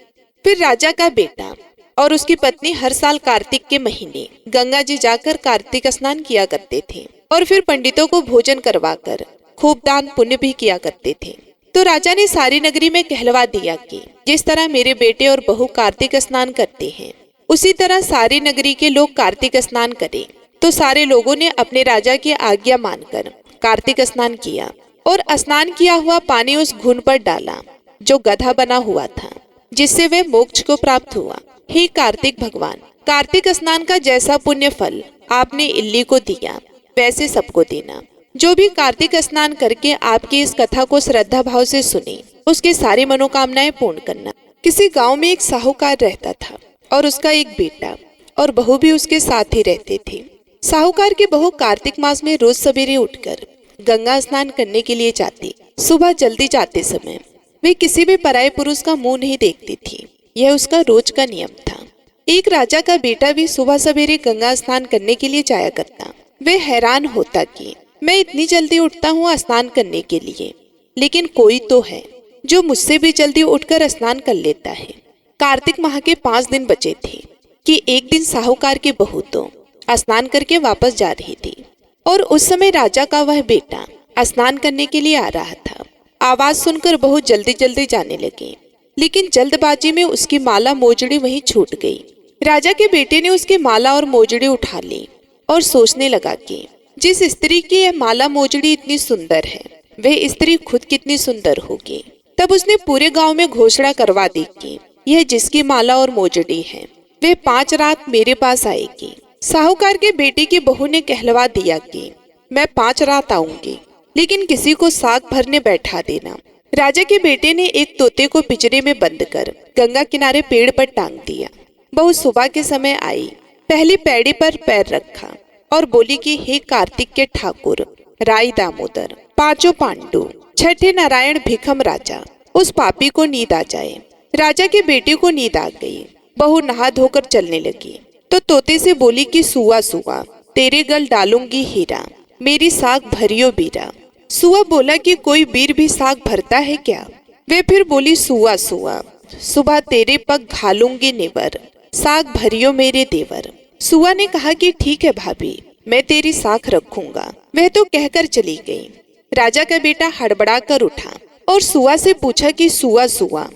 [SPEAKER 1] फिर राजा का बेटा और उसकी पत्नी हर साल कार्तिक के महीने गंगा जी जाकर कार्तिक स्नान किया करते थे और फिर पंडितों को भोजन करवाकर खूब दान पुण्य भी किया करते थे। तो राजा ने सारी नगरी में कहलवा दिया कि जिस तरह मेरे बेटे और बहू कार्तिक स्नान करते हैं, उसी तरह सारी नगरी के लोग कार्तिक स्नान करें। तो सारे लोगों ने अपने राजा की आज्ञा मानकर कार्तिक स्नान किया और स्नान किया हुआ पानी उस घुन पर डाला जो गधा बना हुआ था, जिससे वह मोक्ष को प्राप्त हुआ। हे कार्तिक भगवान, कार्तिक स्नान का जैसा पुण्य फल आपने इल्ली को दिया, वैसे सबको देना। जो भी कार्तिक स्नान करके आपकी इस कथा को श्रद्धा भाव से सुने, उसकी सारी मनोकामनाएं पूर्ण करना। किसी गांव में एक साहूकार रहता था और उसका एक बेटा और बहू भी उसके साथ ही रहते थे। साहूकार की बहू कार्तिक मास में रोज सवेरे उठकर गंगा स्नान करने के लिए जाती। सुबह जल्दी जाते समय वे किसी भी पराये पुरुष का मुंह नहीं देखती थी। यह उसका रोज का नियम था। एक राजा का बेटा भी सुबह सवेरे गंगा स्नान करने के लिए जाया करता। वे हैरान होता कि मैं इतनी जल्दी उठता हूँ स्नान करने के लिए, लेकिन कोई तो है जो मुझसे भी जल्दी उठकर स्नान कर लेता है। कार्तिक माह के 5 दिन बचे थे कि एक दिन साहूकार की बहू तो स्नान करके वापस जा रही थी और उस समय राजा का वह बेटा स्नान करने के लिए आ रहा था। आवाज सुनकर बहू जल्दी जल्दी जाने लगी, लेकिन जल्दबाजी में उसकी माला मोजड़ी वहीं छूट गई। राजा के बेटे ने उसकी माला और मोजड़ी उठा ली और सोचने लगा कि जिस स्त्री की यह माला मोजड़ी इतनी सुंदर है, वह स्त्री खुद कितनी सुंदर होगी। तब उसने पूरे गांव में घोषणा करवा दी कि यह जिसकी माला और मोजड़ी है, वह 5 रात मेरे पास आएगी। साहूकार के बेटे की बहू ने कहलवा दिया कि मैं 5 रात आऊंगी, लेकिन किसी को साग भरने बैठा देना। राजा के बेटे ने एक तोते को पिंजरे में बंद कर गंगा किनारे पेड़ पर टांग दिया। बहू सुबह के समय आई, पहली पैड़ी पर पैर रखा और बोली कि हे कार्तिक के ठाकुर, राई दामोदर, 5 पांडु, 6ठे नारायण भिखम राजा, उस पापी को नींद आ जाए। राजा के बेटे को नींद आ गई। बहू नहा धोकर चलने लगी तो तोते से बोली कि सुआ सुआ, तेरे गल डालूंगी हीरा, मेरी साग भरियो बीरा। सुआ बोला कि कोई बीर भी साग भरता है क्या? वे फिर बोली सुआ सुआ, सुबह तेरे पग घालूंगी नेवर, साग भरियो मेरे देवर। सुआ ने कहा कि ठीक है भाभी, मैं तेरी साख रखूंगा। वह तो कहकर चली गई। राजा का बेटा हड़बड़ा कर उठा और सुआ से पूछा कि सुआ सुआ,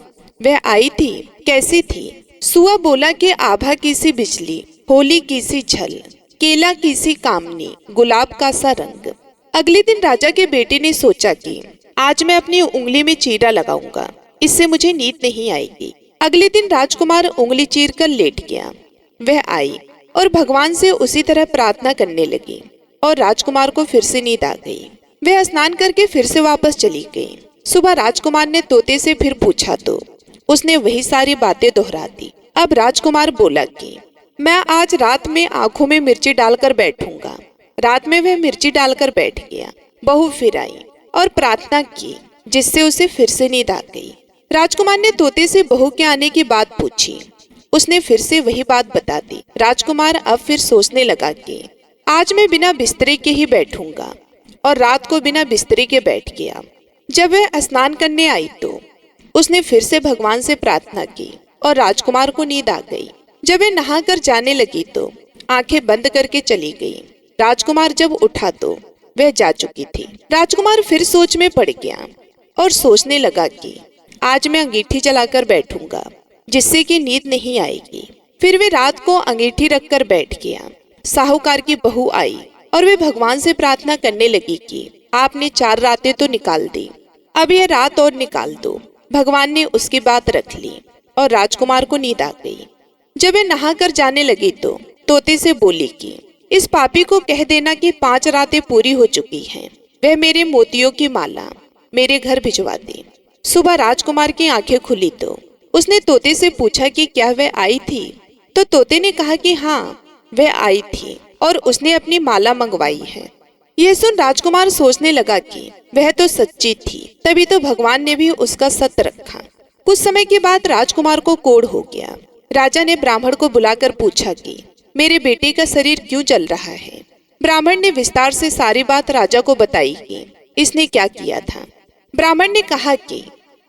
[SPEAKER 1] वह आई थी, कैसी थी? सुआ बोला कि आभा की सी बिजली, होली की सी झल, केला की सी कामनी, गुलाब का सा रंग। अगले दिन राजा के बेटे ने सोचा कि आज मैं अपनी उंगली में चीरा लगाऊंगा, इससे मुझे नींद नहीं आएगी। अगले दिन राजकुमार उंगली चीर कर लेट गया। वह आई और भगवान से उसी तरह प्रार्थना करने लगी और राजकुमार को फिर से नींद आ गई। वह स्नान करके फिर से वापस चली गई। सुबह राजकुमार ने तोते से फिर पूछा तो उसने वही सारी बातें दोहरा दी। अब राजकुमार बोला कि मैं आज रात में आंखों में मिर्ची डालकर बैठूंगा। रात में वह मिर्ची डालकर बैठ गया। बहू फिर आई और प्रार्थना की, जिससे उसे फिर से नींद आ गई। राजकुमार ने तोते से बहू के आने की बात पूछी। उसने फिर से वही बात बता दी। राजकुमार अब फिर सोचने लगा कि आज मैं बिना बिस्तरे के ही बैठूंगा, और रात को बिना बिस्तरे के बैठ गया। जब वह स्नान करने आई तो उसने फिर से भगवान से प्रार्थना की और राजकुमार को नींद आ गई। जब वह नहाकर जाने लगी तो आंखें बंद करके चली गई। राजकुमार जब उठा तो वह जा चुकी थी। राजकुमार फिर सोच में पड़ गया और सोचने लगा कि आज मैं अंगीठी जलाकर बैठूंगा, जिससे कि नींद नहीं आएगी। फिर वे रात को अंगीठी रखकर बैठ गया। साहूकार की बहू आई और वे भगवान से प्रार्थना करने लगी कि आपने 4 रातें तो निकाल दी, अब यह रात और निकाल दो। भगवान ने उसकी बात रख ली और राजकुमार को नींद आ गई। जब वे नहाकर जाने लगी तो तोते से बोली कि इस पापी को कह देना कि 5 रातें पूरी हो चुकी हैं। वह मेरे मोतियों की माला मेरे घर भिजवा दे। सुबह राजकुमार की आंखें खुली तो उसने तोते से पूछा कि क्या वह आई थी, तो तोते ने कहा कि हाँ, वह आई थी और उसने अपनी माला मंगवाई है। यह सुन राजकुमार सोचने लगा कि वह तो सच्ची थी, तभी तो भगवान ने भी उसका सत्य रखा। कुछ समय के बाद राजकुमार को कोढ़ हो गया। राजा ने ब्राह्मण को बुलाकर पूछा कि मेरे बेटे का शरीर क्यों जल रहा है। ब्राह्मण ने विस्तार से सारी बात राजा को बताई कि इसने क्या किया था। ब्राह्मण ने कहा कि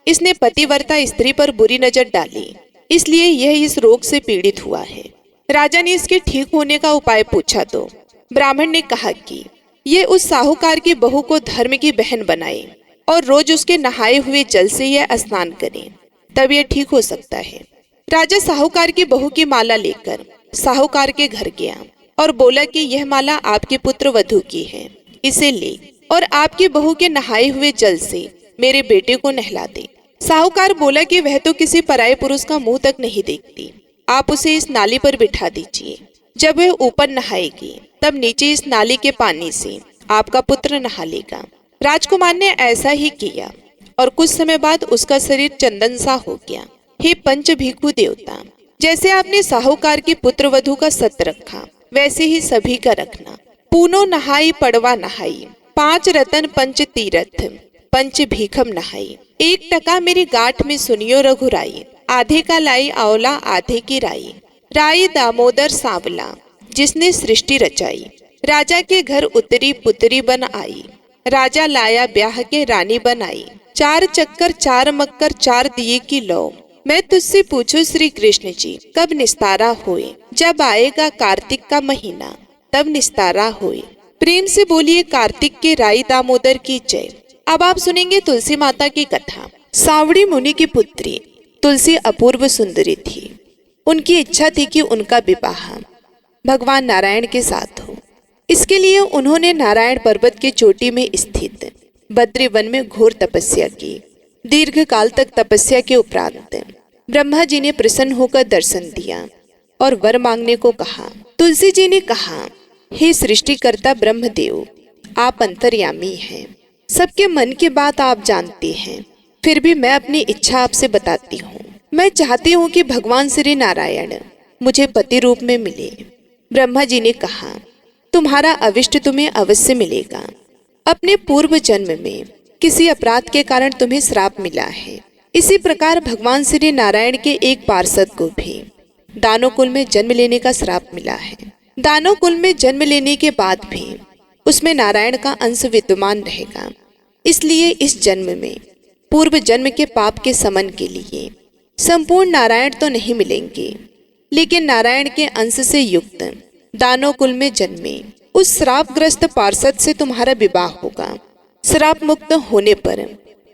[SPEAKER 1] इसने पतिव्रता स्त्री पर बुरी नजर डाली, इसलिए यह इस रोग से पीड़ित हुआ है। राजा ने इसके ठीक होने का उपाय पूछा तो ब्राह्मण ने कहा कि ये उस साहूकार की बहू को धर्म की बहन बनाए और रोज उसके नहाए हुए जल से यह स्नान करे, तब यह ठीक हो सकता है। राजा साहूकार की बहू की माला लेकर साहूकार के घर गया और बोला कि यह माला आपके पुत्र वधू की है, इसे ले और आपकी बहू के नहाए हुए जल से मेरे बेटे को नहला दे। साहूकार बोला कि वह तो किसी पराये पुरुष का मुंह तक नहीं देखती, आप उसे इस नाली पर बिठा दीजिए। जब वह ऊपर नहाएगी तब नीचे इस नाली के पानी से आपका पुत्र नहा लेगा। राजकुमार ने ऐसा ही किया और कुछ समय बाद उसका शरीर चंदन सा हो गया। हे पंच भिखु देवता, जैसे आपने साहूकार की पुत्र वधू का सत्य रखा, वैसे ही सभी का रखना। पूनो नहाई पड़वा नहाई, 5 रतन पंच तीरथ, पंच भीखम नहाई। 1 टका मेरी गांठ में सुनियो रघुराई, आधे का लाई आंवला आधे की राई। राई दामोदर सांवला, जिसने सृष्टि रचाई। राजा के घर उतरी पुतरी बन आई, राजा लाया ब्याह के रानी बनाई। 4 चक्कर 4 मक्कर 4 दिए की लौ, मैं तुझसे पूछूं श्री कृष्ण जी कब निस्तारा होए। जब आएगा कार्तिक का महीना तब निस्तारा होए। प्रेम से बोलिए कार्तिक के राई दामोदर की जय। अब आप सुनेंगे तुलसी माता की कथा। सावड़ी मुनि की पुत्री तुलसी अपूर्व सुंदरी थी। उनकी इच्छा थी कि उनका विवाह भगवान नारायण के साथ हो। इसके लिए उन्होंने नारायण पर्वत की चोटी में स्थित बद्री वन में घोर तपस्या की। दीर्घ काल तक तपस्या के उपरांत ब्रह्मा जी ने प्रसन्न होकर दर्शन दिया और वर मांगने को कहा। तुलसी जी ने कहा, हे सृष्टिकर्ता ब्रह्मदेव, आप अंतर्यामी हैं, सबके मन की बात आप जानते हैं। फिर भी मैं अपनी इच्छा आपसे बताती हूँ। मैं चाहती हूँ कि भगवान श्री नारायण मुझे पति रूप में मिले। ब्रह्मा जी ने कहा, तुम्हारा अविष्ट तुम्हें अवश्य मिलेगा। अपने पूर्व जन्म में किसी अपराध के कारण तुम्हें श्राप मिला है। इसी प्रकार भगवान श्री नारायण के एक पार्षद को भी दानव कुल में जन्म लेने का श्राप मिला है। दानव कुल में जन्म लेने के बाद भी उसमें नारायण का अंश विद्यमान रहेगा। इसलिए इस जन्म में पूर्व जन्म के पाप के समन के लिए संपूर्ण नारायण तो नहीं मिलेंगे, लेकिन नारायण के अंश से युक्त दानव कुल में जन्मे उस श्रापग्रस्त पार्षद से तुम्हारा विवाह होगा। श्राप मुक्त होने पर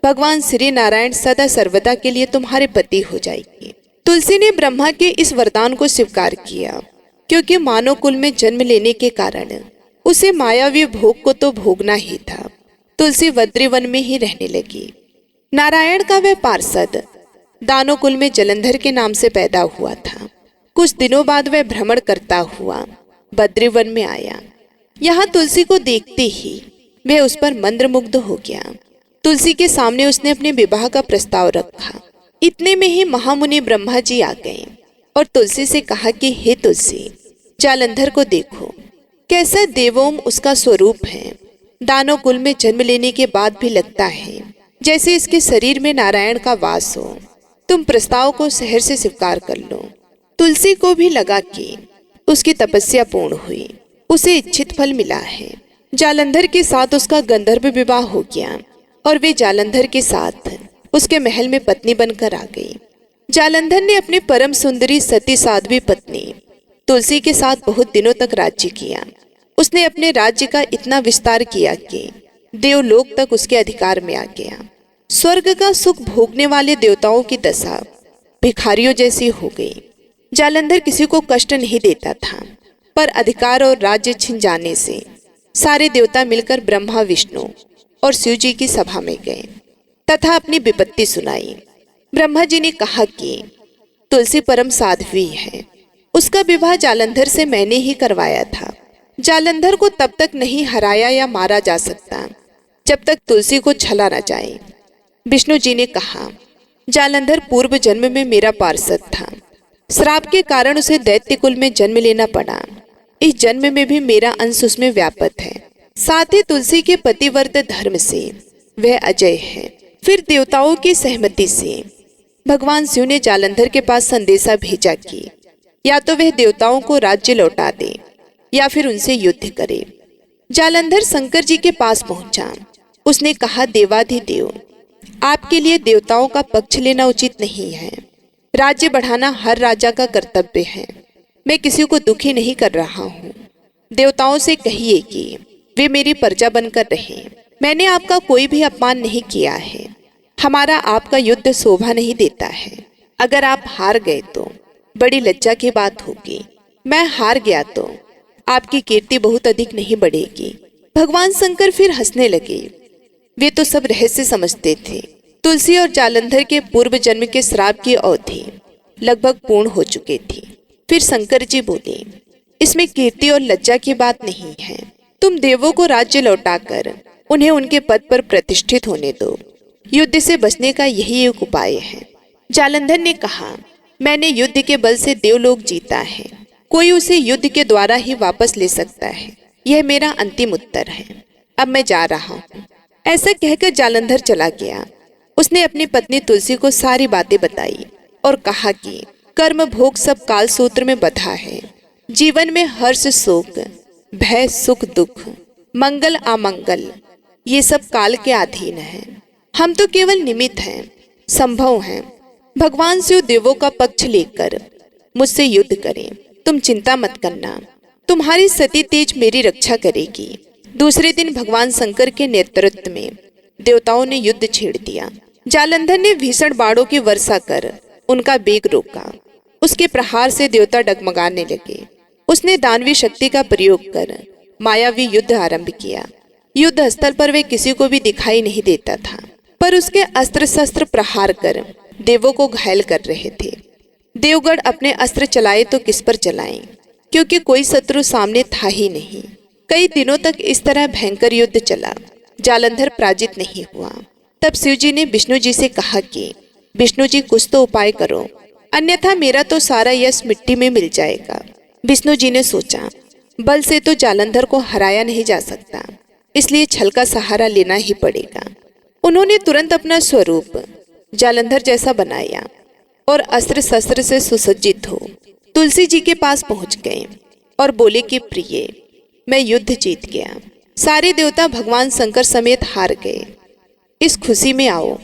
[SPEAKER 1] भगवान श्री नारायण सदा सर्वदा के लिए तुम्हारे पति हो जाएंगे। तुलसी ने ब्रह्मा के इस वरदान को स्वीकार किया, क्योंकि मानव कुल में जन्म लेने के कारण उसे मायावी भोग को तो भोगना ही था। तुलसी बद्री वन में ही रहने लगी। नारायण का वह पार्षद दानोकुल में जालंधर के नाम से पैदा हुआ था। कुछ दिनों बाद वह भ्रमण करता हुआ बद्रीवन में आया। यहाँ तुलसी को देखते ही वह उस पर मंत्रमुग्ध हो गया। तुलसी के सामने उसने अपने विवाह का प्रस्ताव रखा। इतने में ही महामुनि ब्रह्मा जी आ गए और तुलसी से कहा कि हे तुलसी, जालंधर को देखो, कैसा देवोम उसका स्वरूप है। दानवकुल में जन्म लेने के बाद भी लगता है जैसे इसके शरीर में नारायण का वास हो। तुम प्रस्ताव को सहर्ष से स्वीकार कर लो। तुलसी को भी लगा कि उसकी तपस्या पूर्ण हुई, उसे इच्छित फल मिला है। जालंधर के साथ उसका गंधर्व विवाह हो गया और वे जालंधर के साथ उसके महल में पत्नी बनकर आ गई। जालंधर ने अपनी परम सुंदरी सती साध्वी पत्नी तुलसी के साथ बहुत दिनों तक राज्य किया। उसने अपने राज्य का इतना विस्तार किया कि देवलोक तक उसके अधिकार में आ गया। स्वर्ग का सुख भोगने वाले देवताओं की दशा भिखारियों जैसी हो गई। जालंधर किसी को कष्ट नहीं देता था, पर अधिकार और राज्य छिन जाने से सारे देवता मिलकर ब्रह्मा, विष्णु और शिव जी की सभा में गए तथा अपनी विपत्ति सुनाई। ब्रह्मा जी ने कहा कि तुलसी परम साध्वी है, उसका विवाह जालंधर से मैंने ही करवाया था। जालंधर को तब तक नहीं हराया या मारा जा सकता जब तक तुलसी को छला न जाए। विष्णु जी ने कहा, जालंधर पूर्व जन्म में मेरा पार्षद था। श्राप के कारण उसे दैत्य कुल में जन्म लेना पड़ा। इस जन्म में भी मेरा अंश उसमें व्यापक है। साथ ही तुलसी के पतिव्रत धर्म से वह अजय है। फिर देवताओं की सहमति से भगवान शिव ने जालंधर के पास संदेशा भेजा कि या तो वह देवताओं को राज्य लौटा दे या फिर उनसे युद्ध करे। जालंधर शंकर जी के पास पहुंचा। उसने कहा, देवाधिदेव, आपके लिए देवताओं का पक्ष लेना उचित नहीं है। राज्य बढ़ाना हर राजा का कर्तव्य है। मैं किसी को दुखी नहीं कर रहा हूँ। देवताओं से कहिए कि वे मेरी प्रजा बनकर रहें। मैंने आपका कोई भी अपमान नहीं किया है। हमारा आपका युद्ध शोभा नहीं देता है। अगर आप हार गए तो बड़ी लज्जा की बात होगी। मैं हार गया तो आपकी कीर्ति बहुत अधिक नहीं बढ़ेगी। भगवान शंकर फिर हंसने लगे। वे तो सब रहस्य समझते थे। तुलसी और जालंधर के पूर्व जन्म के श्राप की अवधि लगभग पूर्ण हो चुकी थी। फिर शंकर जी बोले, इसमें कीर्ति और लज्जा की बात नहीं है। तुम देवों को राज्य लौटाकर उन्हें उनके पद पर प्रतिष्ठित होने दो। युद्ध से बचने का यही एक उपाय है। जालंधर ने कहा, मैंने युद्ध के बल से देवलोक जीता है। कोई उसे युद्ध के द्वारा ही वापस ले सकता है। यह मेरा अंतिम उत्तर है। अब मैं जा रहा हूँ। ऐसा कहकर जालंधर चला गया। उसने अपनी पत्नी तुलसी को सारी बातें बताई और कहा कि कर्म भोग सब काल सूत्र में बंधा है। जीवन में हर्ष शोक, भय सुख दुख, मंगल अमंगल, ये सब काल के अधीन है। हम तो केवल निमित्त हैं, संभव हैं। भगवान शिव देवों का पक्ष लेकर मुझसे युद्ध करें। तुम चिंता मत करना। तुम्हारी सती तेज मेरी रक्षा करेगी। दूसरे दिन भगवान शंकर के नेतृत्व में देवताओं ने युद्ध छेड़ दिया। जालंधर ने भीषण बाणों की वर्षा कर उनका वेग रोका। उसके प्रहार से देवता डगमगाने लगे। उसने दानवी शक्ति का प्रयोग कर मायावी युद्ध आरंभ किया। युद्ध स्थल पर वे किसी को भी दिखाई नहीं देता था, पर उसके अस्त्र शस्त्र प्रहार कर देवों को घायल कर रहे थे। देवगण अपने अस्त्र चलाए तो किस पर चलाएं, क्योंकि कोई शत्रु सामने था ही नहीं। कई दिनों तक इस तरह भयंकर युद्ध चला। जालंधर पराजित नहीं हुआ। तब शिव जी ने विष्णु जी से कहा कि विष्णु जी, कुछ तो उपाय करो, अन्यथा मेरा तो सारा यश मिट्टी में मिल जाएगा। विष्णु जी ने सोचा, बल से तो जालंधर को हराया नहीं जा सकता, इसलिए छल का सहारा लेना ही पड़ेगा। उन्होंने तुरंत अपना स्वरूप जालंधर जैसा बनाया और अस्त्र शस्त्र से सुसज्जित हो तुलसी जी के पास पहुंच गए और बोले कि प्रिय, मैं युद्ध जीत गया। सारे देवता भगवान शंकर समेत हार गए। इस खुशी में आओ,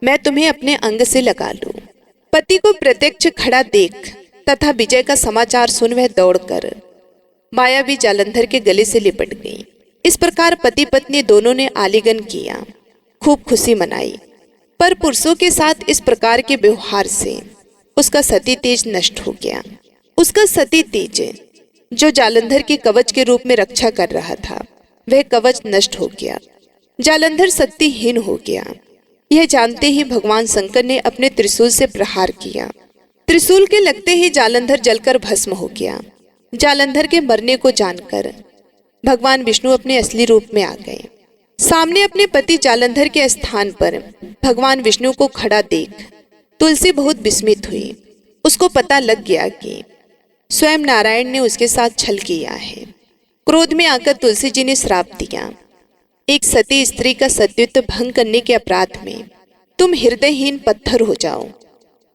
[SPEAKER 1] मैं तुम्हें अपने अंग से लगा लूं। पति को प्रत्यक्ष खड़ा देख तथा विजय का समाचार सुन वह दौड़कर मायावी जालंधर के गले से लिपट गई। इस प्रकार पति पत्नी दोनों ने आलिंगन किया, खूब खुशी मनाई। पर पुरुषों के साथ इस प्रकार के व्यवहार से उसका सती तेज नष्ट हो गया। उसका सती तेज जो जालंधर के कवच के रूप में रक्षा कर रहा था, वह कवच नष्ट हो गया। जालंधर शक्तिहीन हो गया। यह जानते ही भगवान शंकर ने अपने त्रिशूल से प्रहार किया। त्रिशूल के लगते ही जालंधर जलकर भस्म हो गया। जालंधर के मरने को जानकर भगवान विष्णु अपने असली रूप में आ गए। सामने अपने पति जालंधर के स्थान पर भगवान विष्णु को खड़ा देख तुलसी बहुत विस्मित हुई। उसको पता लग गया कि स्वयं नारायण ने उसके साथ छल किया है। क्रोध में आकर तुलसी जी ने श्राप दिया, एक सती स्त्री का सतीत्व भंग करने के अपराध में तुम हृदयहीन पत्थर हो जाओ।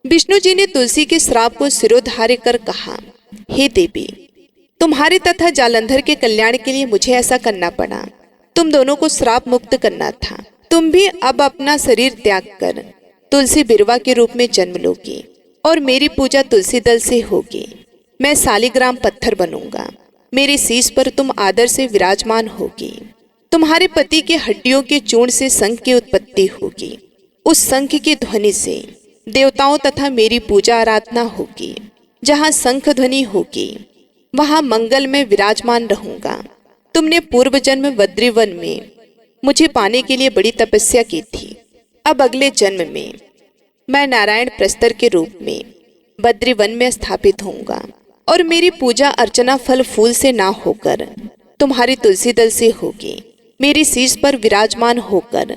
[SPEAKER 1] विष्णु जी ने तुलसी के श्राप को सिरोधार्य कर कहा, हे देवी, तुम्हारे तथा जालंधर के कल्याण के लिए मुझे ऐसा करना पड़ा। तुम दोनों को श्राप मुक्त करना था। तुम भी अब अपना शरीर त्याग कर तुलसी बिरवा के रूप में जन्म लोगी और मेरी पूजा तुलसी दल से होगी। मैं शालिग्राम पत्थर बनूंगा। मेरे शीश पर तुम आदर से विराजमान होगी। तुम्हारे पति के हड्डियों के चूर्ण से शंख की उत्पत्ति होगी। उस शंख की ध्वनि से देवताओं तथा मेरी पूजा आराधना होगी। जहाँ शंख ध्वनि होगी वहाँ मंगल में विराजमान रहूंगा। तुमने पूर्व जन्म बद्रीवन में मुझे पाने के लिए बड़ी तपस्या की थी। अब अगले जन्म में मैं नारायण प्रस्तर के रूप में बद्रीवन में स्थापित होऊंगा और मेरी पूजा अर्चना फल फूल से ना होकर तुम्हारी तुलसी दल से होगी। मेरी शीश पर विराजमान होकर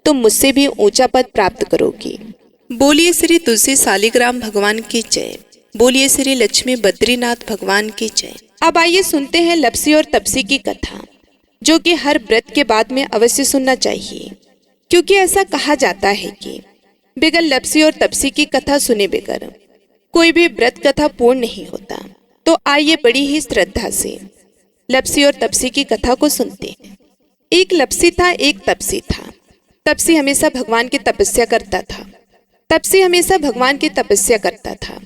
[SPEAKER 1] तुम मुझसे भी ऊंचा पद प्राप्त करोगी। बोलिए श्री तुलसी शालिग्राम भगवान की जय। बोलिए श्री लक्ष्मी बद्रीनाथ भगवान की जय। अब आइए सुनते हैं लप्सी और तपसी की कथा, जो कि हर व्रत के बाद में अवश्य सुनना चाहिए, क्योंकि ऐसा कहा जाता है कि बगैर लप्सी और तपसी की कथा सुने बगैर कोई भी व्रत कथा पूर्ण नहीं होता। तो आइए बड़ी ही श्रद्धा से लप्सी और तपसी की कथा को सुनते हैं। एक लप्सी था, एक तपसी था। तपसी हमेशा भगवान की तपस्या करता था। तपसी हमेशा भगवान की तपस्या करता था,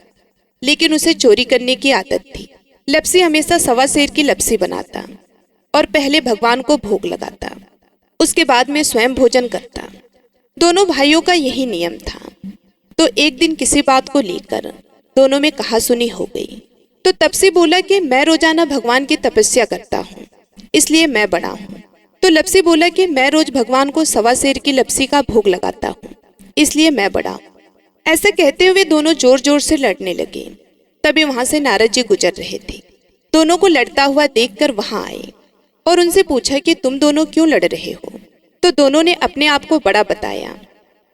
[SPEAKER 1] लेकिन उसे चोरी करने की आदत थी। लप्सी हमेशा सवा सेर की लप्सी बनाता और पहले भगवान को भोग लगाता, उसके बाद में स्वयं भोजन करता। दोनों भाइयों का यही नियम था। तो एक दिन किसी बात को लेकर दोनों में कहासुनी हो गई। तो तपसी बोला कि मैं रोजाना भगवान की तपस्या करता हूँ, इसलिए मैं बड़ा हूँ। तो लप्सी बोला कि मैं रोज भगवान को सवा सेर की लप्सी का भोग लगाता हूँ, इसलिए मैं बड़ा हूँ। ऐसा कहते हुए दोनों जोर जोर से लड़ने लगे। तभी वहां से नारद जी गुजर रहे थे। दोनों को लड़ता हुआ देखकर वहां आए और उनसे पूछा कि तुम दोनों क्यों लड़ रहे हो। तो दोनों ने अपने आप को बड़ा बताया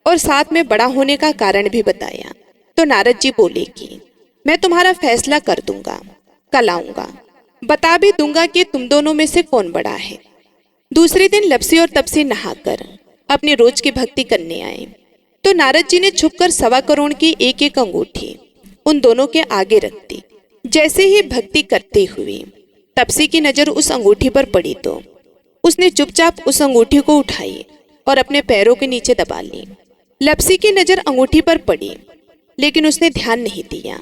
[SPEAKER 1] और साथ में बड़ा होने का कारण भी बताया। तो नारद जी बोले कि मैं तुम्हारा फैसला कर दूंगा, कल आऊंगा, बता भी दूंगा कि तुम दोनों में से कौन बड़ा है। दूसरे दिन लप्सी और तपसी नहाकर अपने रोज की भक्ति करने आए। तो नारद जी ने छुपकर 1.25 करोड़ की एक एक अंगूठी उन दोनों के आगे रख दी। जैसे ही भक्ति करते हुए तपसी की नजर उस अंगूठी पर पड़ी तो उसने चुपचाप उस अंगूठी को उठाई और अपने पैरों के नीचे दबा ली। लप्सी की नजर अंगूठी पर पड़ी, लेकिन उसने ध्यान नहीं दिया।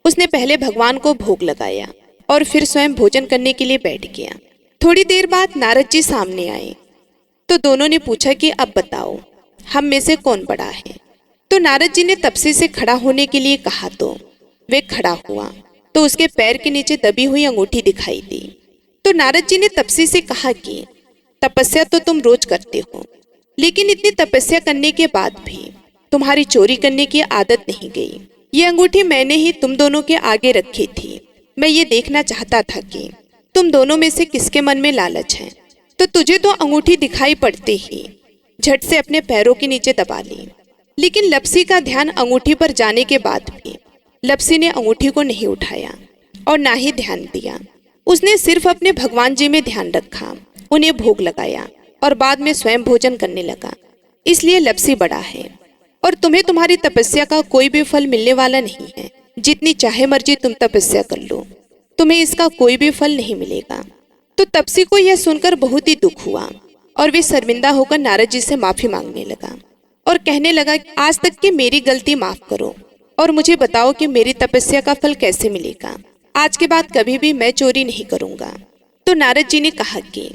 [SPEAKER 1] उसने पहले भगवान को भोग लगाया और फिर स्वयं भोजन करने के लिए बैठ गया। थोड़ी देर बाद नारद जी सामने आए। तो दोनों ने पूछा कि अब बताओ, हम में से कौन बड़ा है। तो नारद जी ने तपसी से खड़ा होने के लिए कहा तो वे खड़ा हुआ। तो उसके पैर के नीचे दबी हुई अंगूठी दिखाई दी। तो नारद जी ने तपसी से कहा कि तपस्या तो तुम रोज करते हो, लेकिन इतनी तपस्या करने के बाद भी तुम्हारी चोरी करने की आदत नहीं गई। ये अंगूठी मैंने ही तुम दोनों के आगे रखी थी। मैं ये देखना चाहता था कि तुम दोनों में से किसके मन में लालच है। तो तुझे तो अंगूठी दिखाई पड़ते ही झट से अपने पैरों के नीचे दबा ली। लेकिन लप्सी का ध्यान अंगूठी पर जाने के बाद भी लप्सी ने अंगूठी को नहीं उठाया और ना ही ध्यान दिया। उसने सिर्फ अपने भगवान जी में ध्यान रखा, उन्हें भोग लगाया और बाद में स्वयं भोजन करने लगा। इसलिए लप्सी बड़ा है और तुम्हें तुम्हारी तपस्या का कोई भी फल मिलने वाला नहीं है। जितनी चाहे मर्जी तुम तपस्या कर लो, तुम्हें इसका कोई भी फल नहीं मिलेगा। तो तपसी को यह सुनकर बहुत ही दुख हुआ और वे शर्मिंदा होकर नारद जी से माफी मांगने लगा और कहने लगा, आज तक की मेरी गलती माफ करो और मुझे बताओ कि मेरी तपस्या का फल कैसे मिलेगा। आज के बाद कभी भी मैं चोरी नहीं करूंगा। तो नारद जी ने कहा कि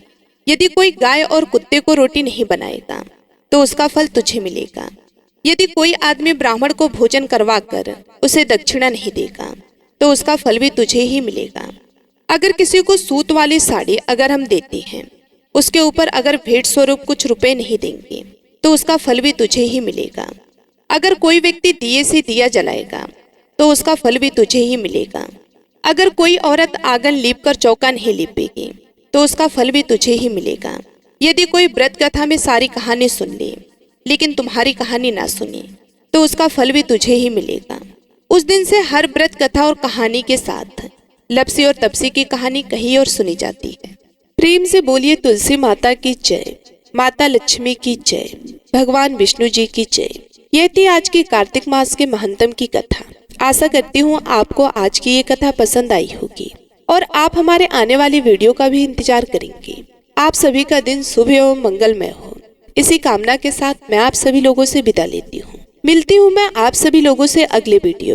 [SPEAKER 1] यदि कोई गाय और कुत्ते को रोटी नहीं बनाएगा तो उसका फल तुझे मिलेगा। यदि कोई आदमी ब्राह्मण को भोजन करवा कर उसे दक्षिणा नहीं देगा तो उसका फल भी तुझे ही मिलेगा। अगर किसी को सूत वाली साड़ी अगर हम देते हैं, उसके ऊपर अगर भेंट स्वरूप कुछ रुपए नहीं देंगे तो उसका फल भी तुझे ही मिलेगा। अगर कोई व्यक्ति दिए से दिया जलाएगा तो उसका फल भी तुझे ही मिलेगा। अगर कोई औरत आंगन लीप कर चौका नहीं लीपेगी तो उसका फल भी तुझे ही मिलेगा। यदि कोई व्रत कथा में सारी कहानी सुन ले लेकिन तुम्हारी कहानी ना सुने तो उसका फल भी तुझे ही मिलेगा। उस दिन से हर व्रत कथा और कहानी के साथ लपसी और तपसी की कहानी कहीं और सुनी जाती है। प्रेम से बोलिए तुलसी माता की जय, माता लक्ष्मी की जय, भगवान विष्णु जी की जय। यह थी आज की कार्तिक मास के महंतम की कथा। आशा करती हूँ आपको आज की ये कथा पसंद आई होगी और आप हमारे आने वाली वीडियो का भी इंतजार करेंगे। आप सभी का दिन शुभ एवं मंगलमय हो, इसी कामना के साथ मैं आप सभी लोगों से विदा लेती हूँ। मिलती हूँ मैं आप सभी लोगों से अगले वीडियो